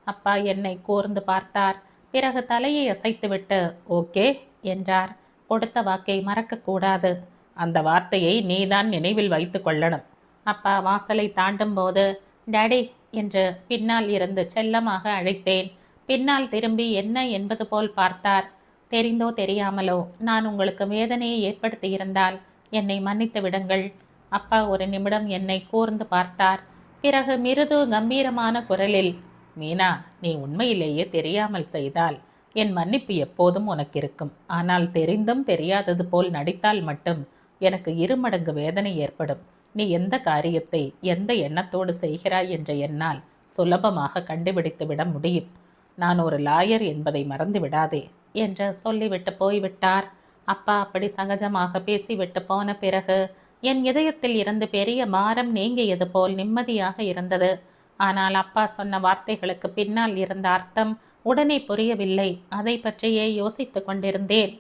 அப்பா என்னை கூர்ந்து பார்த்தார். பிறகு தலையை அசைத்துவிட்டு ஓகே என்றார். கொடுத்த வாக்கை மறக்கக்கூடாது. அந்த வார்த்தையை நீதான் நினைவில் வைத்து கொள்ளணும். அப்பா வாசலை தாண்டும் போது டாடி என்று பின்னால் இருந்து செல்லமாக அழைத்தேன். பின்னால் திரும்பி என்ன என்பது போல் பார்த்தார். தெரிந்தோ தெரியாமலோ நான் உங்களுக்கு வேதனையை ஏற்படுத்தியிருந்தால் என்னை மன்னித்து விடுங்கள். அப்பா ஒரு நிமிடம் என்னை கூர்ந்து பார்த்தார். பிறகு மிருது கம்பீரமான குரலில், மீனா, நீ உண்மையிலேயே தெரியாமல் செய்தால் என் மன்னிப்பு எப்போதும் உனக்கு இருக்கும். ஆனால் தெரிந்தும் தெரியாதது போல் நடித்தால் மட்டும் எனக்கு 2 மடங்கு வேதனை ஏற்படும். நீ எந்த காரியத்தை எந்த எண்ணத்தோடு செய்கிறாய் என்ற என்னால் சுலபமாக கண்டுபிடித்து விட முடியும். நான் ஒரு லாயர் என்பதை மறந்து விடாதே என்று சொல்லிவிட்டு போய்விட்டார். அப்பா அப்படி சகஜமாக பேசிவிட்டு போன பிறகு என் இதயத்தில் இருந்து பெரிய பாரம் நீங்கியது போல் நிம்மதியாக இருந்தது. ஆனால் அப்பா சொன்ன வார்த்தைகளுக்கு பின்னால் இருந்த அர்த்தம் உடனே புரியவில்லை. அதை பற்றியே யோசித்துக் கொண்டிருந்தேன்.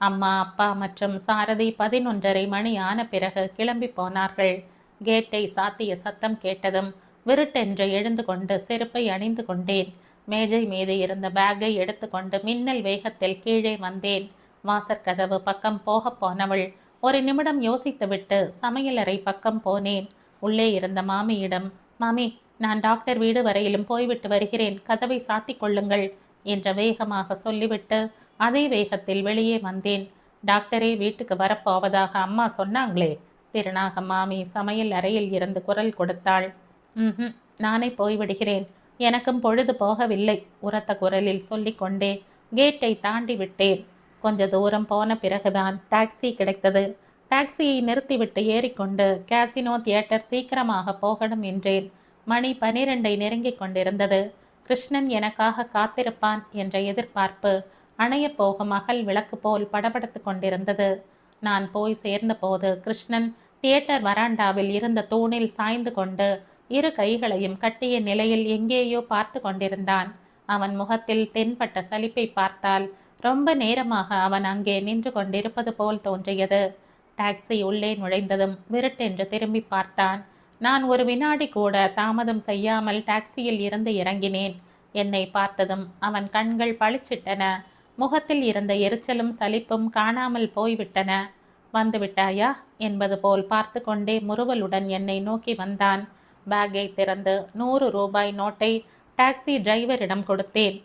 அம்மா, அப்பா மற்றும் சாரதி 11:30 மணி ஆன பிறகு கிளம்பி போனார்கள். கேட்டை சாத்திய சத்தம் கேட்டதும் விருட்டென்று எழுந்து கொண்டு செருப்பை அணிந்து கொண்டேன். மேஜை மீது இருந்த பேக்கை எடுத்துக்கொண்டு மின்னல் வேகத்தில் கீழே வந்தேன். வாசற்கதவு பக்கம் போகப் போனவள் ஒரு நிமிடம் யோசித்துவிட்டு சமையலறை பக்கம் போனேன். உள்ளே இருந்த மாமியிடம், மாமி, நான் டாக்டர் வீடு வரையிலும் போய்விட்டு வருகிறேன், கதவை சாத்திக் கொள்ளுங்கள் என்று வேகமாக சொல்லிவிட்டு அதே வேகத்தில் வெளியே வந்தேன். டாக்டரே வீட்டுக்கு வரப்போவதாக அம்மா சொன்னாங்களே. திருநாக மாமி சமையல் அறையில் இருந்து குரல் கொடுத்தாள். நானே போய்விடுகிறேன், எனக்கும் பொழுது போகவில்லை, உரத்த குரலில் சொல்லிக்கொண்டே கேட்டை தாண்டி விட்டேன். கொஞ்ச தூரம் போன பிறகுதான் டாக்ஸி கிடைத்தது. டாக்ஸியை நிறுத்திவிட்டு ஏறிக்கொண்டு கேசினோ தியேட்டர் சீக்கிரமாக போகணும் என்றேன். மணி 12 நெருங்கிக் கொண்டிருந்தது. கிருஷ்ணன் எனக்காக காத்திருப்பான் என்ற எதிர்பார்ப்பு அணையப் போகும் அகல் விளக்கு போல் படபடத்து கொண்டிருந்தது. நான் போய் சேர்ந்தபோது கிருஷ்ணன் தியேட்டர் வராண்டாவில் இருந்த தூணில் சாய்ந்து கொண்டு இரு கைகளையும் கட்டிய நிலையில் எங்கேயோ பார்த்து கொண்டிருந்தான். அவன் முகத்தில் தென்பட்ட சலிப்பை பார்த்தால் ரொம்ப நேரமாக அவன் அங்கே நின்று கொண்டிருப்பது போல் தோன்றியது. டாக்ஸி உள்ளே நுழைந்ததும் விருட்டென்று திரும்பி பார்த்தான். நான் ஒரு வினாடி கூட தாமதம் செய்யாமல் டாக்ஸியில் இருந்து இறங்கினேன். என்னை பார்த்ததும் அவன் கண்கள் பளிச்சிட்டன. முகத்தில் இருந்த எரிச்சலும் சலிப்பும் காணாமல் போய்விட்டன. வந்துவிட்டாயா என்பது போல் பார்த்து கொண்டே முறுவலுடன் என்னை நோக்கி வந்தான். பேக்கை திறந்து 100 ரூபாய் நோட்டை டாக்ஸி டிரைவரிடம் கொடுத்தேன்.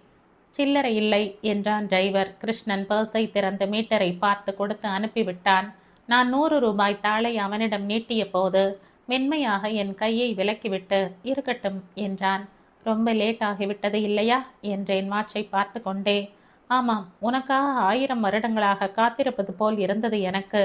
சில்லறை இல்லை என்றான் டிரைவர். கிருஷ்ணன் பர்ஸை திறந்து மீட்டரை பார்த்து கொடுத்து அனுப்பிவிட்டான். நான் 100 ரூபாய் தாளை அவனிடம் நீட்டிய போது மென்மையாக என் கையை விலக்கிவிட்டு இருக்கட்டும் என்றான். ரொம்ப லேட் ஆகிவிட்டது இல்லையா என்றேன் வாட்சை பார்த்து கொண்டே. ஆமாம், உனக்காக 1000 வருடங்களாக காத்திருப்பது போல் இருந்தது எனக்கு,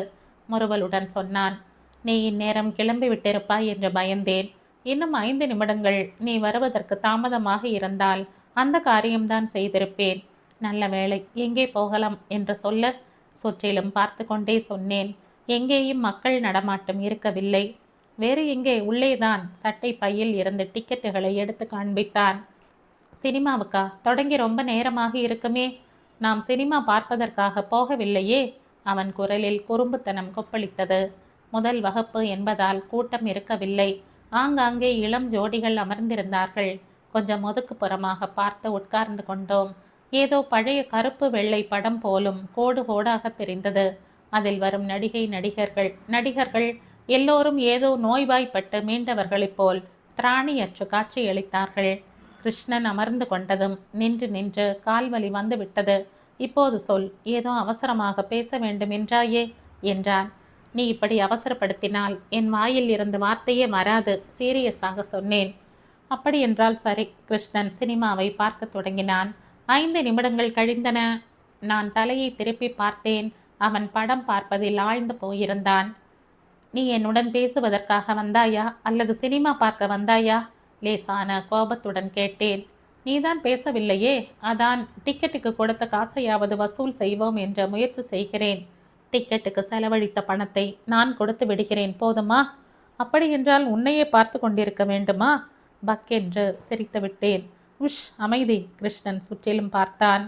முறுவலுடன் சொன்னான். நீ இந்நேரம் கிளம்பி விட்டிருப்பாய் என்று பயந்தேன். இன்னும் 5 நிமிடங்கள் நீ வருவதற்கு தாமதமாக இருந்தால் அந்த காரியம்தான் செய்திருப்பேன். நல்ல வேளை, எங்கே போகலாம் என்று சொல்ல. சுற்றிலும் பார்த்து கொண்டே சொன்னேன். எங்கேயும் மக்கள் நடமாட்டம் இருக்கவில்லை. வேறு எங்கே? உள்ளேதான். சட்டை பையில் இருந்து டிக்கெட்டுகளை எடுத்து காண்பித்தான். சினிமாவுக்கா? தொடங்கி ரொம்ப நேரமாக இருக்குமே. நாம் சினிமா பார்ப்பதற்காக போகவில்லையே. அவன் குரலில் குறும்புத்தனம் கொப்பளித்தது. முதல் வகுப்பு என்பதால் கூட்டம் இருக்கவில்லை. ஆங்காங்கே இளம் ஜோடிகள் அமர்ந்திருந்தார்கள். கொஞ்சம் ஒதுக்குப்புறமாக பார்த்து உட்கார்ந்து கொண்டோம். ஏதோ பழைய கருப்பு வெள்ளை படம் போலும் கோடு கோடாக தெரிந்தது. அதில் வரும் நடிகர்கள் எல்லோரும் ஏதோ நோய்வாய்ப்பட்டு மீண்டவர்களைப் போல் திராணியற்று காட்சியளித்தார்கள். கிருஷ்ணன் அமர்ந்து கொண்டதும் நின்று நின்று கால்வலி வந்து விட்டது. இப்போது சொல், ஏதோ அவசரமாக பேச வேண்டும் என்றாயே என்றான். நீ இப்படி அவசரப்படுத்தினால் என் வாயில் இருந்து வார்த்தையே வராது, சீரியஸாக சொன்னேன். அப்படி என்றால் சரி. கிருஷ்ணன் சினிமாவை பார்க்க தொடங்கினான். 5 நிமிடங்கள் கழிந்தன. நான் தலையை திருப்பி பார்த்தேன். அவன் படம் பார்ப்பதில் ஆழ்ந்து போயிருந்தான். நீ என்னுடன் பேசுவதற்காக வந்தாயா அல்லது சினிமா பார்க்க வந்தாயா? லேசான கோபத்துடன் கேட்டேன். நீதான் பேசவில்லையே, அதான் டிக்கெட்டுக்கு கொடுத்த காசையாவது வசூல் செய்வோம் என்ற முயற்சி செய்கிறேன். டிக்கெட்டுக்கு செலவழித்த பணத்தை நான் கொடுத்து விடுகிறேன், போதுமா? அப்படி என்றால் உன்னையே பார்த்து கொண்டிருக்க வேண்டுமா? பக்கென்று சிரித்து விட்டேன். உஷ், அமைதி. கிருஷ்ணன் சுற்றிலும் பார்த்தான்.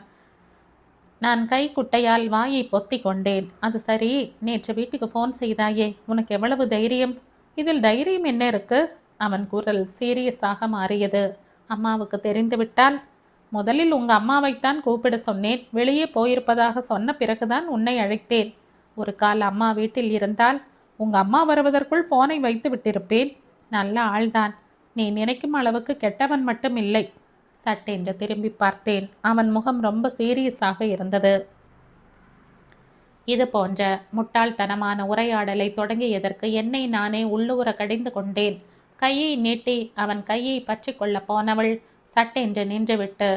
நான் கை குட்டையால் வாயை பொத்தி கொண்டேன். அது சரி, நேற்று வீட்டுக்கு ஃபோன் செய்தாயே, உனக்கு எவ்வளவு தைரியம்? இதில் தைரியம் என்ன இருக்கு? அவன் குரல் சீரியஸாக மாறியது. அம்மாவுக்கு தெரிந்துவிட்டால்? முதலில் உங்கள் அம்மாவைத்தான் கூப்பிட சொன்னேன். வெளியே போயிருப்பதாக சொன்ன பிறகுதான் உன்னை அழைத்தேன். ஒரு கால் அம்மா வீட்டில் இருந்தால் உங்கள் அம்மா வருவதற்குள் ஃபோனை வைத்து விட்டிருப்பேன். நல்ல ஆள்தான். நீ நினைக்கும் அளவுக்கு கெட்டவன் மட்டும் இல்லை. சட்டென்று திரும்பி பார்த்தேன். அவன் முகம் ரொம்ப சீரியஸாக இருந்தது. இது போன்ற முட்டாள்தனமான உரையாடலை தொடங்கியதற்கு என்னை நானே உள்ளூர கடிந்து கொண்டேன். கையை நீட்டி அவன் கையை பற்றி கொள்ள போனவள் சட்டென்று நின்றுவிட்டு,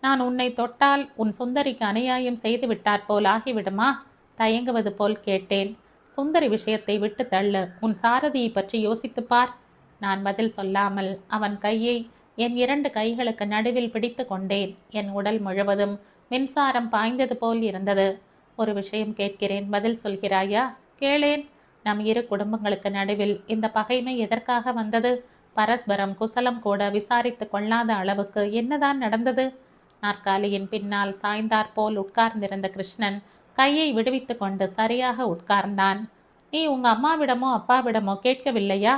நான் உன்னை தொட்டால் உன் சுந்தரிக்கு அநியாயம் செய்து விட்டாற் போல் ஆகிவிடுமா? தயங்குவது போல் கேட்டேன். சுந்தரி விஷயத்தை விட்டு தள்ளு, உன் சாரதியை பற்றி யோசித்துப்பார். நான் பதில் சொல்லாமல் அவன் கையை என் 2 கைகளுக்கு நடுவில் பிடித்து கொண்டேன். என் உடல் முழுவதும் மின்சாரம் பாய்ந்தது போல் இருந்தது. ஒரு விஷயம் கேட்கிறேன், பதில் சொல்கிறாயா? கேளேன். நம் இரு குடும்பங்களுக்கு நடுவில் இந்த பகைமை எதற்காக வந்தது? பரஸ்பரம் குசலம் கூட விசாரித்து கொள்ளாத அளவுக்கு என்னதான் நடந்தது? நாற்காலியின் பின்னால் சாய்ந்தாற்போல் உட்கார்ந்திருந்த கிருஷ்ணன் கையை விடுவித்து கொண்டு சரியாக உட்கார்ந்தான். நீ உங்க அம்மாவிடமோ அப்பாவிடமோ கேட்கவில்லையா?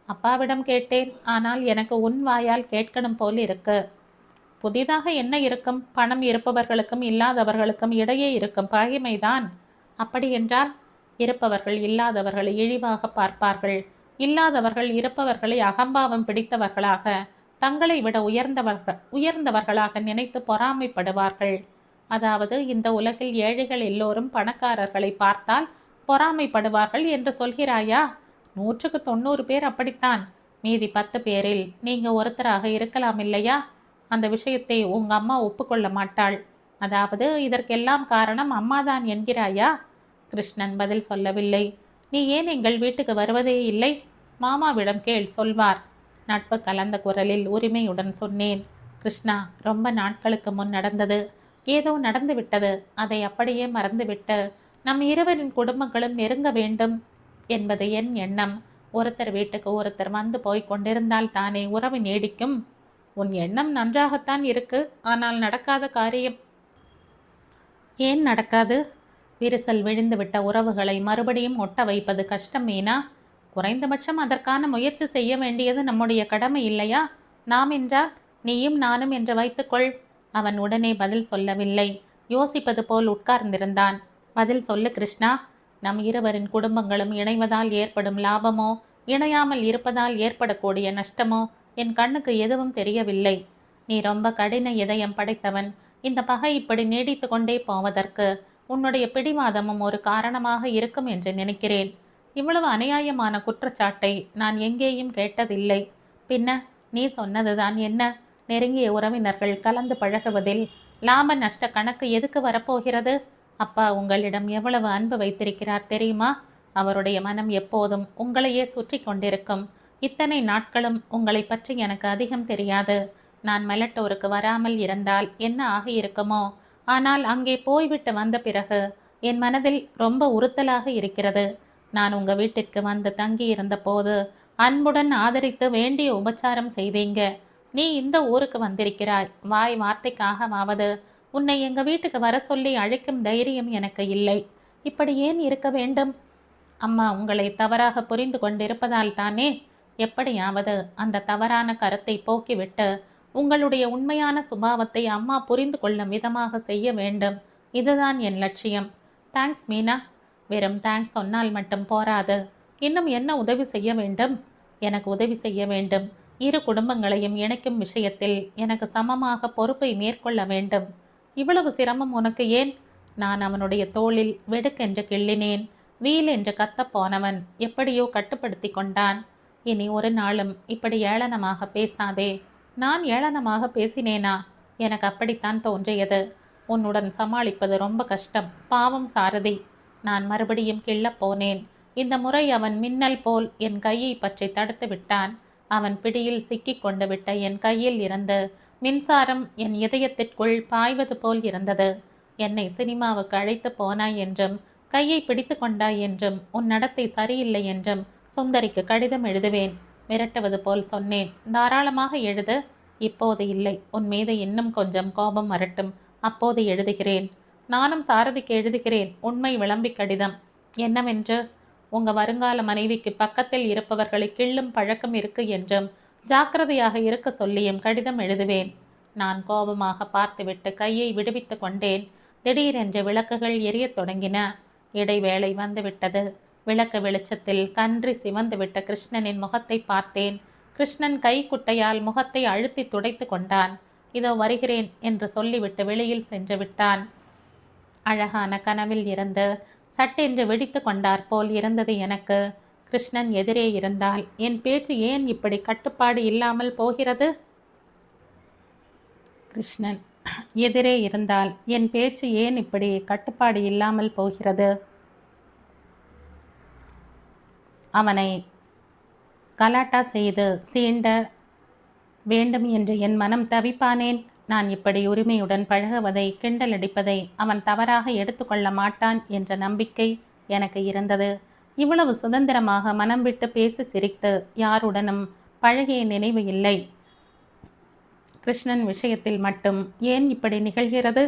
அப்பாவிடம் கேட்டேன். ஆனால் எனக்கு உன் வாயால் கேட்கணும் போல் இருக்கு. புதிதாக என்ன இருக்கும்? பணம் இருப்பவர்களுக்கும் இல்லாதவர்களுக்கும் இடையே இருக்கும் பகைமைதான். அப்படியென்றால் இருப்பவர்கள் இல்லாதவர்களை இழிவாக பார்ப்பார்கள். இல்லாதவர்கள் இருப்பவர்களை அகம்பாவம் பிடித்தவர்களாக, தங்களை விட உயர்ந்தவர்களாக நினைத்து பொறாமைப்படுவார்கள். அதாவது இந்த உலகில் ஏழைகள் எல்லோரும் பணக்காரர்களை பார்த்தால் பொறாமைப்படுவார்கள் என்று சொல்கிறாயா? 100க்கு 90 பேர் அப்படித்தான். மீதி 10 பேரில் நீங்க ஒருத்தராக இருக்கலாம் இல்லையா? அந்த விஷயத்தை உங்க அம்மா ஒப்புக்கொள்ள மாட்டாள். அதாவது இதற்கெல்லாம் காரணம் அம்மாதான் என்கிறாயா? கிருஷ்ணன் பதில் சொல்லவில்லை. நீ ஏன் எங்கள் வீட்டுக்கு வருவதே இல்லை? மாமாவிடம் கேள், சொல்வார். நட்பு கலந்த குரலில் உரிமையுடன் சொன்னேன். கிருஷ்ணா, ரொம்ப நாட்களுக்கு முன் நடந்தது. ஏதோ நடந்து விட்டது. அதை அப்படியே மறந்துவிட்டு நம் இருவரின் குடும்பங்களும் நெருங்க வேண்டும் என்பது என் எண்ணம். ஒருத்தர் வீட்டுக்கு ஒருத்தர் வந்து போய் கொண்டிருந்தால் தானே உறவு நீடிக்கும். உன் எண்ணம் நன்றாகத்தான் இருக்கு. ஆனால் நடக்காத காரியம். ஏன் நடக்காது? விரிசல் விழுந்துவிட்ட உறவுகளை மறுபடியும் ஒட்ட வைப்பது கஷ்டம் மீனா. குறைந்தபட்சம் அதற்கான முயற்சி செய்ய வேண்டியது நம்முடைய கடமை இல்லையா? நாம் என்றால் நீயும் நானும் என்று வைத்துக்கொள். அவன் உடனே பதில் சொல்லவில்லை. யோசிப்பது போல் உட்கார்ந்திருந்தான். பதில் சொல்லு கிருஷ்ணா. நம் இருவரின் குடும்பங்களும் இணைவதால் ஏற்படும் லாபமோ, இணையாமல் இருப்பதால் ஏற்படக்கூடிய நஷ்டமோ என் கண்ணுக்கு எதுவும் தெரியவில்லை. நீ ரொம்ப கடின இதயம் படைத்தவன். இந்த பகை இப்படி நீடித்து கொண்டே போவதற்கு உன்னுடைய பிடிவாதமும் ஒரு காரணமாக இருக்கும் என்று நினைக்கிறேன். இவ்வளவு அநியாயமான குற்றச்சாட்டை நான் எங்கேயும் கேட்டதில்லை. பின்ன நீ சொன்னதுதான் என்ன? நெருங்கிய உறவினர்கள் கலந்து பழகுவதில் லாப நஷ்ட கணக்கு எதுக்கு வரப்போகிறது? அப்பா உங்களிடம் எவ்வளவு அன்பு வைத்திருக்கிறார் தெரியுமா? அவருடைய மனம் எப்போதும் உங்களையே சுற்றி கொண்டிருக்கும். இத்தனை நாட்களும் உங்களை பற்றி எனக்கு அதிகம் தெரியாது. நான் மெலட்டோருக்கு வராமல் இருந்தால் என்ன ஆகியிருக்குமோ? ஆனால் அங்கே போய்விட்டு வந்த பிறகு என் மனதில் ரொம்ப உறுத்தலாக இருக்கிறது. நான் உங்க வீட்டிற்கு வந்து தங்கியிருந்த போது அன்புடன் ஆதரித்து வேண்டிய உபச்சாரம் செய்தீங்க. நீ இந்த ஊருக்கு வந்திருக்கிறாய். வாய் வார்த்தைக்காகவாவது உன்னை எங்க வீட்டுக்கு வர சொல்லி அழைக்கும் தைரியம் எனக்கு இல்லை. இப்படி ஏன் இருக்க வேண்டும்? அம்மா உங்களை தவறாக புரிந்து கொண்டிருப்பதால் தானே. எப்படியாவது அந்த தவறான கருத்தை போக்கிவிட்டு உங்களுடைய உண்மையான சுபாவத்தை அம்மா புரிந்து கொள்ளும் விதமாக செய்ய வேண்டும். இதுதான் என் லட்சியம். தேங்க்ஸ் மீனா. வெறும் தேங்க்ஸ் சொன்னால் மட்டும் போராது. இன்னும் என்ன உதவி செய்ய வேண்டும்? எனக்கு உதவி செய்ய வேண்டும். இரு குடும்பங்களையும் இணைக்கும் விஷயத்தில் எனக்கு சமமாக பொறுப்பை மேற்கொள்ள வேண்டும். இவ்வளவு சிரமம் உனக்கு ஏன்? நான் அவனுடைய தோளில் வெடுக்கென்று கிள்ளினேன். வீல் என்று கத்தப் போனவன் எப்படியோ கட்டுப்படுத்தி கொண்டான். இனி ஒரு நாளும் இப்படி ஏளனமாக பேசாதே. நான் ஏளனமாக பேசினேனா? எனக்கு அப்படித்தான் தோன்றியது. உன்னுடன் சமாளிப்பது ரொம்ப கஷ்டம். பாவம் சாரதி. நான் மறுபடியும் கிள்ளப் போனேன். இந்த முறை அவன் மின்னல் போல் என் கையை பற்றி தடுத்து விட்டான். அவன் பிடியில் சிக்கிக் கொண்டு விட்ட என் கையில் இருந்து மின்சாரம் என் இதயத்திற்குள் பாய்வது போல் இருந்தது. என்னை சினிமாவுக்கு அழைத்து போனாய் என்றும், கையை பிடித்து கொண்டாய் என்றும், உன் நடத்தை சரியில்லை என்றும் சுந்தரிக்கு கடிதம் எழுதுவேன். மிரட்டுவது போல் சொன்னேன். தாராளமாக எழுது. இப்போது இல்லை. உன் மீது இன்னும் கொஞ்சம் கோபம் வரட்டும். அப்போது எழுதுகிறேன். நானும் சாரதிக்கு எழுதுகிறேன். உண்மை விளம்பி கடிதம். என்னவென்று? உங்க வருங்கால மனைவிக்கு பக்கத்தில் இருப்பவர்களை கிள்ளும் பழக்கம் இருக்கு என்றும், ஜாக்கிரதையாக இருக்க சொல்லியும் கடிதம் எழுதுவேன். நான் கோபமாக பார்த்துவிட்டு கையை விடுவித்து கொண்டேன். திடீரென்று விளக்குகள் எரியத் தொடங்கின. இடைவேளை வந்துவிட்டது. விளக்கு வெளிச்சத்தில் கன்றி சிவந்துவிட்ட கிருஷ்ணனின் முகத்தை பார்த்தேன். கிருஷ்ணன் கைக்குட்டையால் முகத்தை அழுத்தி துடைத்து கொண்டான். இதோ வருகிறேன் என்று சொல்லிவிட்டு வெளியில் சென்று விட்டான். அழகான கனவில் இருந்து சட்டென்று வெடித்து கொண்டார் போல் இருந்தது எனக்கு. கிருஷ்ணன் எதிரே இருந்தால் என் பேச்சு ஏன் இப்படி கட்டுப்பாடு இல்லாமல் போகிறது? கிருஷ்ணன் எதிரே இருந்தால் என் பேச்சு ஏன் இப்படி கட்டுப்பாடு இல்லாமல் போகிறது? அவனை கலாட்டா செய்து சீண்ட வேண்டும் என்று என் மனம் தவிப்பானேன். நான் இப்படி உரிமையுடன் பழகுவதை, கிண்டலடிப்பதை அவன் தவறாக எடுத்துக்கொள்ள மாட்டான் என்ற நம்பிக்கை எனக்கு இருந்தது. இவ்வளவு சுதந்திரமாக மனம் விட்டு பேசி சிரித்து யாருடனும் பழகிய நினைவு இல்லை. கிருஷ்ணன் விஷயத்தில் மட்டும் ஏன் இப்படி நிகழ்கிறது?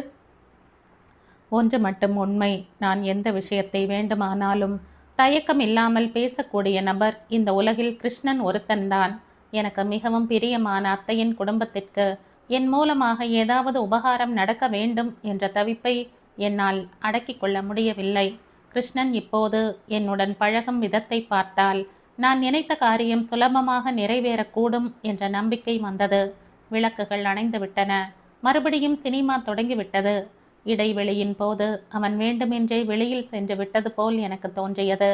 ஒன்று மட்டும் உண்மை, நான் எந்த விஷயத்தை வேண்டுமானாலும் தயக்கம் இல்லாமல் பேசக்கூடிய நபர் இந்த உலகில் கிருஷ்ணன் ஒருத்தன்தான். எனக்கு மிகவும் பிரியமான அத்தையின் குடும்பத்திற்கு என் மூலமாக ஏதாவது உபகாரம் நடக்க வேண்டும் என்ற தவிப்பை என்னால் அடக்கிக் கொள்ள முடியவில்லை. கிருஷ்ணன் இப்போது என்னுடன் பழகும் விதத்தை பார்த்தால் நான் நினைத்த காரியம் சுலபமாக நிறைவேறக்கூடும் என்ற நம்பிக்கை வந்தது. விளக்குகள் அணைந்துவிட்டன. மறுபடியும் சினிமா தொடங்கிவிட்டது. இடைவெளியின் போது அவன் வேண்டுமென்றே வெளியில் சென்று விட்டது போல் எனக்கு தோன்றியது.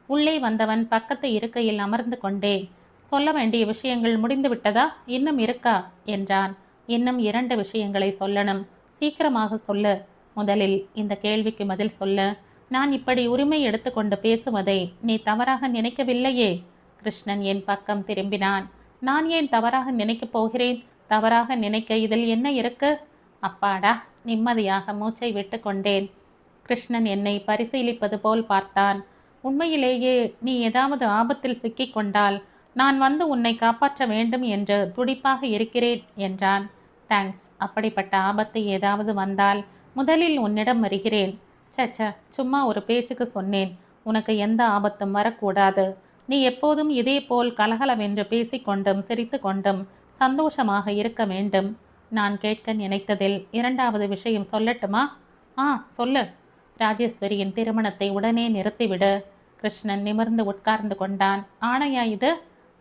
உள்ளே வந்தவன் பக்கத்து இருக்கையில் அமர்ந்து கொண்டே, சொல்ல வேண்டிய விஷயங்கள் முடிந்து விட்டதா, இன்னும் இருக்கா என்றான். இன்னும் 2 விஷயங்களை சொல்லணும், சீக்கிரமாக சொல்லு. முதலில் இந்த கேள்விக்கு பதில் சொல்லு. நான் இப்படி உரிமை எடுத்துக்கொண்டு பேசுவதை நீ தவறாக நினைக்கவில்லையே? கிருஷ்ணன் என் பக்கம் திரும்பினான். நான் ஏன் தவறாக நினைக்கப் போகிறேன்? தவறாக நினைக்க இதில் என்ன இருக்கு? அப்பாடா, நிம்மதியாக மூச்சை விட்டு கொண்டேன். கிருஷ்ணன் என்னை பரிசீலிப்பது போல் பார்த்தான். உண்மையிலேயே நீ ஏதாவது ஆபத்தில் சிக்கிக்கொண்டால் நான் வந்து உன்னை காப்பாற்ற வேண்டும் என்று துடிப்பாக இருக்கிறேன் என்றான். தேங்க்ஸ். அப்படிப்பட்ட ஆபத்து ஏதாவது வந்தால் முதலில் உன்னிடம் வருகிறேன். சச்ச, சும்மா ஒரு பேச்சுக்கு சொன்னேன். உனக்கு எந்த ஆபத்தும் வரக்கூடாது. நீ எப்போதும் இதேபோல் கலகலவென்று பேசிக்கொண்டும் சிரித்து கொண்டும் சந்தோஷமாக இருக்க வேண்டும். நான் கேட்க நினைத்ததில் 2வது விஷயம் சொல்லட்டுமா? சொல்லு. ராஜேஸ்வரியின் திருமணத்தை உடனே நிறுத்திவிடு. கிருஷ்ணன் நிமிர்ந்து உட்கார்ந்து கொண்டான். ஆணையா இது?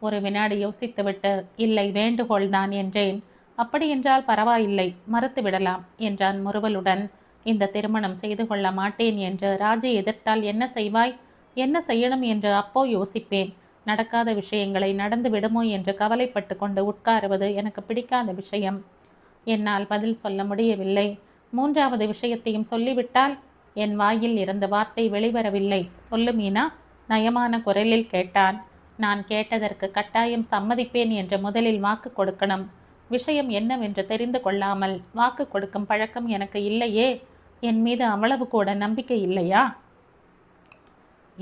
ஒரு வினாடி யோசித்துவிட்டு, இல்லை, வேண்டுகோள்தான் என்றேன். அப்படியென்றால் பரவாயில்லை, மறுத்து விடலாம் என்றான் முறுவலுடன். இந்த திருமணம் செய்து கொள்ள மாட்டேன் என்று ராஜை எதிர்த்தால் என்ன செய்வாய்? என்ன செய்யணும் என்று அப்போ யோசிப்பேன். நடக்காத விஷயங்களை நடந்து விடுமோ என்று கவலைப்பட்டு கொண்டு உட்காருவது எனக்கு பிடிக்காத விஷயம். என்னால் பதில் சொல்ல முடியவில்லை. 3வது விஷயத்தையும் சொல்லிவிட்டால்? என் வாயில் இருந்த வார்த்தை வெளிவரவில்லை. சொல்லு மீனா, நயமான குரலில் கேட்டான். நான் கேட்டதற்கு கட்டாயம் சம்மதிப்பேன் என்று முதலில் வாக்கு கொடுக்கணும். விஷயம் என்னவென்று தெரிந்து கொள்ளாமல் வாக்கு கொடுக்கும் பழக்கம் எனக்கு இல்லையே. என் மீது அவ்வளவு கூட நம்பிக்கை இல்லையா?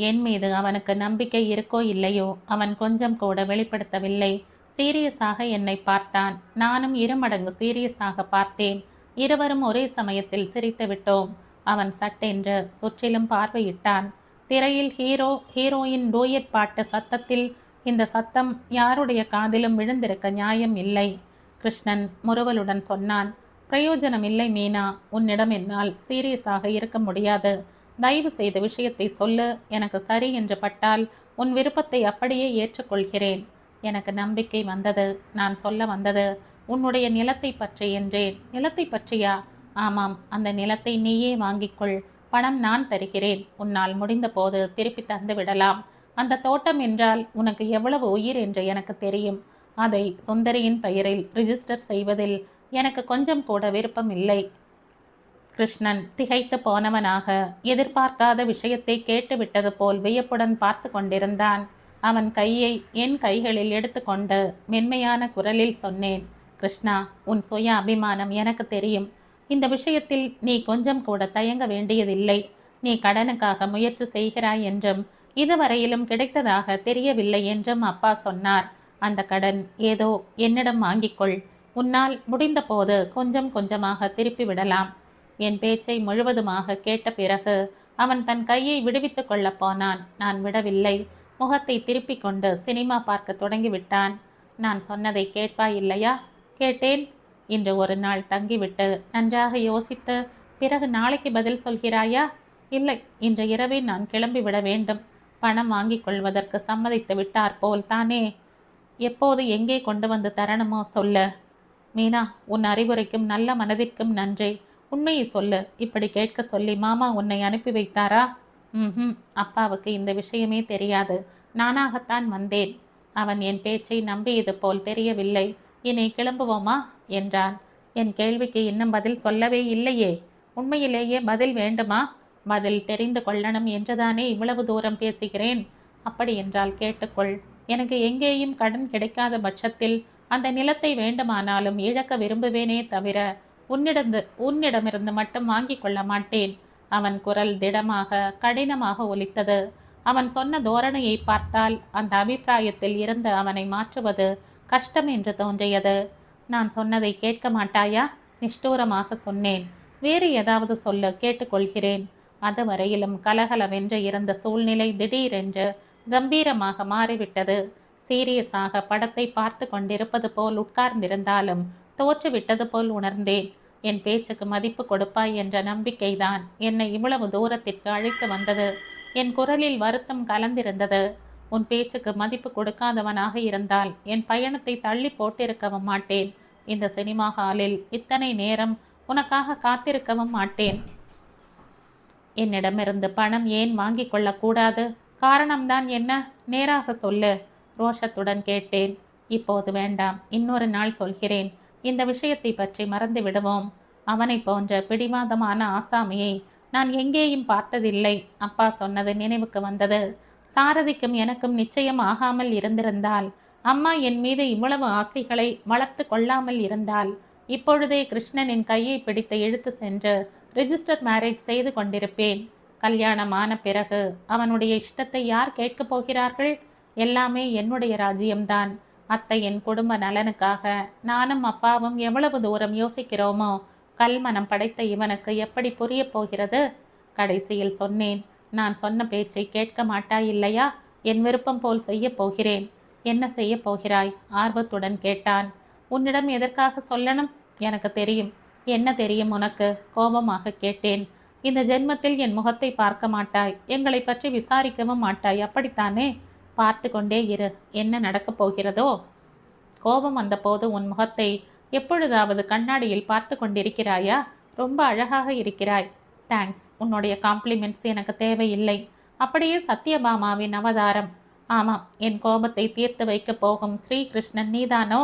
என் மீது அவனுக்கு நம்பிக்கை இருக்கோ இல்லையோ, அவன் கொஞ்சம் கூட வெளிப்படுத்தவில்லை. சீரியஸாக என்னை பார்த்தான். நானும் 2 மடங்கு சீரியஸாக பார்த்தேன். இருவரும் ஒரே சமயத்தில் சிரித்து விட்டோம். அவன் சட்டென்று சுற்றிலும் பார்வையிட்டான். திரையில் ஹீரோ ஹீரோயின் டூயட் பாட்டு சத்தத்தில் இந்த சத்தம் யாருடைய காதிலும் விழுந்திருக்க நியாயம் இல்லை. கிருஷ்ணன் முறுவலுடன் சொன்னான். பிரயோஜனம் இல்லை மீனா, உன்னிடம் என்னால் சீரியஸாக இருக்க முடியாது. தயவு செய்த விஷயத்தை சொல்லு. எனக்கு சரி என்று பட்டால் உன் விருப்பத்தை அப்படியே ஏற்றுக்கொள்கிறேன். எனக்கு நம்பிக்கை வந்தது. நான் சொல்ல வந்தது உன்னுடைய நிலத்தை பற்றி என்றேன். நிலத்தை பற்றியா? ஆமாம், அந்த நிலத்தை நீயே வாங்கிக்கொள். பணம் நான் தருகிறேன். உன்னால் முடிந்த போது திருப்பி தந்து விடலாம். அந்த தோட்டம் என்றால் உனக்கு எவ்வளவு உயிர் என்று எனக்கு தெரியும். அதை சுந்தரியின் பெயரில் ரிஜிஸ்டர் செய்வதில் எனக்கு கொஞ்சம் கூட விருப்பம் இல்லை. கிருஷ்ணன் திகைத்து போனவனாக எதிர்பார்க்காத விஷயத்தை கேட்டுவிட்டது போல் வியப்புடன் பார்த்து கொண்டிருந்தான். அவன் கையை என் கைகளில் எடுத்துக்கொண்டு மென்மையான குரலில் சொன்னேன். கிருஷ்ணா, உன் சுய அபிமானம் எனக்கு தெரியும். இந்த விஷயத்தில் நீ கொஞ்சம் கூட தயங்க வேண்டியதில்லை. நீ கடனுக்காக முயற்சி செய்கிறாய் என்றும் இதுவரையிலும் கிடைத்ததாக தெரியவில்லை என்றும் அப்பா சொன்னார். அந்த கடன் ஏதோ என்னிடம் வாங்கிக்கொள். உன்னால் முடிந்த போது கொஞ்சம் கொஞ்சமாக திருப்பி விடலாம். என் பேச்சை முழுவதுமாக கேட்ட பிறகு அவன் தன் கையை விடுவித்து கொள்ளப் போனான். நான் விடவில்லை. முகத்தை திருப்பி கொண்டு சினிமா பார்க்க தொடங்கிவிட்டான். நான் சொன்னதை கேட்பாய் இல்லையா? கேட்டேன். இன்று ஒரு நாள் தங்கிவிட்டு நன்றாக யோசித்து பிறகு நாளைக்கு பதில் சொல்கிறாயா? இல்லை, இன்று இரவே நான் கிளம்பிவிட வேண்டும். பணம் வாங்கிக் கொள்வதற்கு சம்மதித்து விட்டார் போல் தானே. எப்போது எங்கே கொண்டு வந்து தரணுமோ சொல்லு. மீனா, உன் அறிவுரைக்கும் நல்ல மனதிற்கும் நன்றி. உண்மையை சொல்லு. இப்படி கேட்க சொல்லி மாமா உன்னை அனுப்பி வைத்தாரா? அப்பாவுக்கு இந்த விஷயமே தெரியாது. நானாகத்தான் வந்தேன். அவன் என் பேச்சை நம்பியது போல் தெரியவில்லை. இனி கிளம்புவோமா என்றான். என் கேள்விக்கு இன்னும் பதில் சொல்லவே இல்லையே. உண்மையிலேயே பதில் வேண்டுமா? பதில் தெரிந்து கொள்ளணும் என்றுதானே இவ்வளவு தூரம் பேசுகிறேன். அப்படி என்றால் கேட்டுக்கொள். எனக்கு எங்கேயும் கடன் கிடைக்காத பட்சத்தில் அந்த நிலத்தை வேண்டுமானாலும் இழக்க விரும்புவேனே தவிர உன்னிடமிருந்து மட்டும் வாங்கிக் கொள்ள மாட்டேன். அவன் குரல் திடமாக கடினமாக ஒலித்தது. அவன் சொன்ன தோரணையை பார்த்தால் அந்த அபிப்பிராயத்தில் இருந்து அவனை மாற்றுவது கஷ்டம் என்று தோன்றியது. நான் சொன்னதை கேட்க மாட்டாயா? நிஷ்டூரமாக சொன்னேன். வேறு ஏதாவது சொல்ல கேட்டுக்கொள்கிறேன். அதுவரையிலும் கலகலவென்று இருந்த சூழ்நிலை திடீரென்று கம்பீரமாக மாறிவிட்டது. சீரியஸாக படத்தை பார்த்து கொண்டிருப்பது போல் உட்கார்ந்திருந்தாலும் தோற்றுவிட்டது போல் உணர்ந்தேன். என் பேச்சுக்கு மதிப்பு கொடுப்பாய் என்ற நம்பிக்கைதான் என்னை இவ்வளவு தூரத்திற்கு அழைத்து வந்தது. என் குரலில் வருத்தம் கலந்திருந்தது. உன் பேச்சுக்கு மதிப்பு கொடுக்காதவனாக இருந்தால் என் பயணத்தை தள்ளி போட்டிருக்கவும் மாட்டேன். இந்த சினிமா ஹாலில் இத்தனை நேரம் உனக்காக காத்திருக்கவும் மாட்டேன். என்னிடமிருந்து பணம் ஏன் வாங்கிக் கொள்ளக்கூடாது? காரணம்தான் என்ன? நேராக சொல்லு. ரோஷத்துடன் கேட்டேன். இப்போது வேண்டாம், இன்னொரு நாள் சொல்கிறேன். இந்த விஷயத்தை பற்றி மறந்து விடுவோம். அவனை போன்ற பிடிவாதமான ஆசாமியை நான் எங்கேயும் பார்த்ததில்லை. அப்பா சொன்னது நினைவுக்கு வந்தது. சாரதிக்கும் எனக்கும் நிச்சயம் ஆகாமல் இருந்திருந்தால், அம்மா என் மீது இவ்வளவு ஆசைகளை வளர்த்து கொள்ளாமல் இருந்தால், இப்பொழுதே கிருஷ்ணனின் கையை பிடித்து இழுத்து சென்று ரிஜிஸ்டர் மேரேஜ் செய்து கொண்டிருப்பேன். கல்யாணமான பிறகு அவனுடைய இஷ்டத்தை யார் கேட்கப் போகிறார்கள்? எல்லாமே என்னுடைய ராஜ்யம்தான். அத்தையின் குடும்ப நலனுக்காக நானும் அப்பாவும் எவ்வளவு தூரம் யோசிக்கிறோமோ கல்மனம் படைத்த இவனுக்கு எப்படி புரிய போகிறது? கடைசியில் சொன்னேன். நான் சொன்ன பேச்சை கேட்க மாட்டாய் இல்லையா? என் விருப்பம் போல் செய்ய போகிறேன். என்ன செய்ய போகிறாய்? ஆர்வத்துடன் கேட்டான். உன்னிடம் எதற்காக சொல்லணும்? எனக்கு தெரியும். என்ன தெரியும் உனக்கு? கோபமாக கேட்டேன். இந்த ஜென்மத்தில் என் முகத்தை பார்க்க மாட்டாய், எங்களை பற்றி விசாரிக்கவும் மாட்டாய், அப்படித்தானே? பார்த்து கொண்டே இரு, என்ன நடக்கப் போகிறதோ. கோபம் வந்தபோது உன் முகத்தை எப்பொழுதாவது கண்ணாடியில் பார்த்து கொண்டிருக்கிறாயா? ரொம்ப அழகாக இருக்கிறாய். தேங்க்ஸ். உன்னுடைய காம்ப்ளிமெண்ட்ஸ் எனக்கு தேவையில்லை. அப்படியே சத்யபாமாவின் அவதாரம். ஆமாம், என் கோபத்தை தீர்த்து வைக்கப் போகும் ஸ்ரீகிருஷ்ணன் நீதானோ?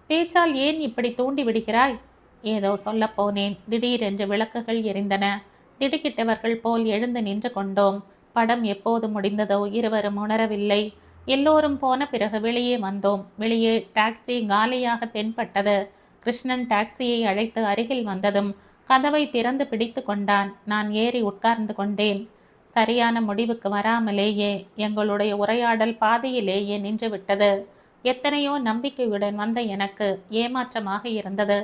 பேச்சால் ஏன் இப்படி தூண்டி விடுகிறாய்? ஏதோ சொல்லப்போனேன். திடீரென்று விளக்குகள் எரிந்தன. திடுக்கிட்டவர்கள் போல் எழுந்து நின்று கொண்டோம். படம் எப்போது முடிந்ததோ இருவரும் உணரவில்லை. எல்லோரும் போன பிறகு வெளியே வந்தோம். வெளியே டாக்ஸி காலியாக தென்பட்டது. கிருஷ்ணன் டாக்ஸியை அழைத்து அருகில் வந்ததும் கதவை திறந்து பிடித்து கொண்டான். நான் ஏறி உட்கார்ந்து கொண்டேன். சரியான முடிவுக்கு வராமலேயே எங்களுடைய உரையாடல் பாதையிலேயே நின்றுவிட்டது. எத்தனையோ நம்பிக்கையுடன் வந்த எனக்கு ஏமாற்றமாக இருந்தது.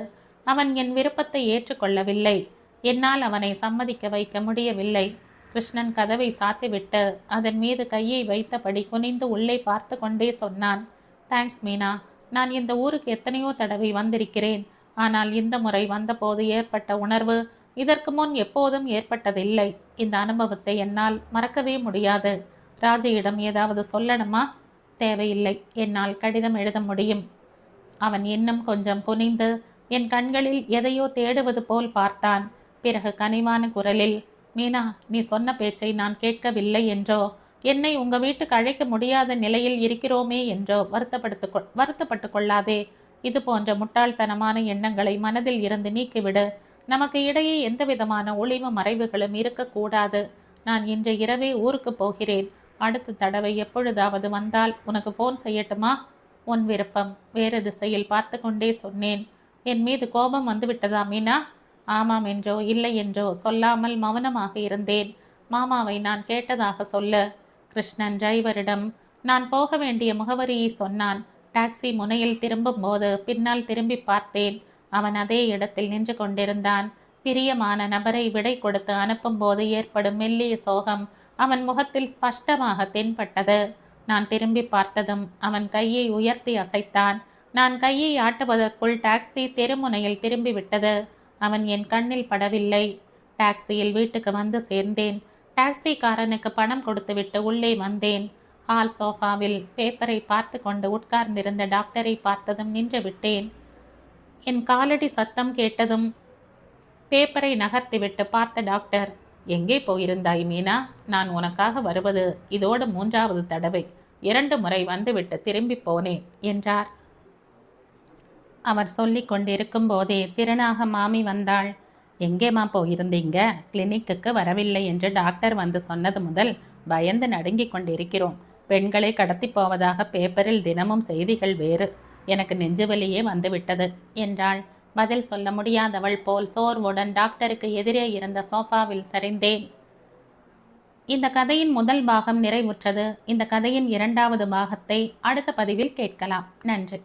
அவன் என் விருப்பத்தை ஏற்றுக்கொள்ளவில்லை. என்னால் அவனை சம்மதிக்க வைக்க முடியவில்லை. கிருஷ்ணன் கதவை சாத்திவிட்டு அதன் மீது கையை வைத்தபடி குனிந்து உள்ளே பார்த்து கொண்டே சொன்னான். தேங்க்ஸ் மீனா. நான் இந்த ஊருக்கு எத்தனையோ தடவை வந்திருக்கிறேன். ஆனால் இந்த முறை வந்தபோது ஏற்பட்ட உணர்வு இதற்கு முன் எப்போதும் ஏற்பட்டதில்லை. இந்த அனுபவத்தை என்னால் மறக்கவே முடியாது. ராஜையிடம் ஏதாவது சொல்லணுமா? தேவையில்லை. என்னால் கடிதம் எழுத முடியும். அவன் இன்னும் கொஞ்சம் குனிந்து என் கண்களில் எதையோ தேடுவது போல் பார்த்தான். பிறகு கனிவான குரலில், மீனா, நீ சொன்ன பேச்சை நான் கேட்கவில்லை என்றோ, என்னை உங்க வீட்டுக்கு அழைக்க முடியாத நிலையில் இருக்கிறோமே என்றோ வருத்தப்பட்டு கொள்ளாதே. இது போன்ற முட்டாள்தனமான எண்ணங்களை மனதில் இருந்து நீக்கிவிடு. நமக்கு இடையே எந்த விதமான ஒளிவு மறைவுகளும் இருக்கக்கூடாது. நான் இன்று இரவே ஊருக்கு போகிறேன். அடுத்த தடவை எப்பொழுதாவது வந்தால் உனக்கு ஃபோன் செய்யட்டுமா? உன் விருப்பம். வேறு திசையில் பார்த்து கொண்டே சொன்னேன். என் மீது கோபம் வந்துவிட்டதா மீனா? ஆமாம் என்றோ இல்லை என்றோ சொல்லாமல் மௌனமாக இருந்தேன். மாமாவை நான் கேட்டதாக சொல்லு. கிருஷ்ணன் டிரைவரிடம் நான் போக வேண்டிய முகவரியை சொன்னான். டாக்ஸி முனையில் திரும்பும் போது பின்னால் திரும்பி பார்த்தேன். அவன் அதே இடத்தில் நின்று கொண்டிருந்தான். பிரியமான நபரை விடை கொடுத்து அனுப்பும்போது ஏற்படும் மெல்லிய சோகம் அவன் முகத்தில் ஸ்பஷ்டமாக தென்பட்டது. நான் திரும்பி பார்த்ததும் அவன் கையை உயர்த்தி அசைத்தான். நான் கையை ஆட்டுவதற்குள் டாக்ஸி தெருமுனையில் திரும்பிவிட்டது. அவன் என் கண்ணில் படவில்லை. டாக்ஸியில் வீட்டுக்கு வந்து சேர்ந்தேன். டாக்ஸிக்காரனுக்கு பணம் கொடுத்துவிட்டு உள்ளே வந்தேன். ஹால் சோஃபாவில் பேப்பரை பார்த்து கொண்டு உட்கார்ந்திருந்த டாக்டரை பார்த்ததும் நின்று விட்டேன். என் காலடி சத்தம் கேட்டதும் பேப்பரை நகர்த்திவிட்டு பார்த்த டாக்டர், எங்கே போயிருந்தாய் மீனா? நான் உனக்காக வருவது இதோடு 3வது தடவை. 2 முறை வந்துவிட்டு திரும்பி போனேன் என்றார். அவர் சொல்லி கொண்டிருக்கும் போதே திறனாக மாமி வந்தாள். எங்கேம்மா போயிருந்தீங்க? கிளினிக்குக்கு வரவில்லை என்று டாக்டர் வந்து சொன்னது முதல் பயந்து நடுங்கிக் கொண்டிருக்கிறோம். பெண்களை கடத்தி போவதாக பேப்பரில் தினமும் செய்திகள் வேறு. எனக்கு நெஞ்சுவலியே வந்துவிட்டது என்றாள். பதில் சொல்ல முடியாதவள் போல் சோர்வுடன் டாக்டருக்கு எதிரே இருந்த சோஃபாவில் சரிந்தேன். இந்த கதையின் முதல் பாகம் நிறைவுற்றது. இந்த கதையின் இரண்டாவது பாகத்தை அடுத்த பதிவில் கேட்கலாம். நன்றி.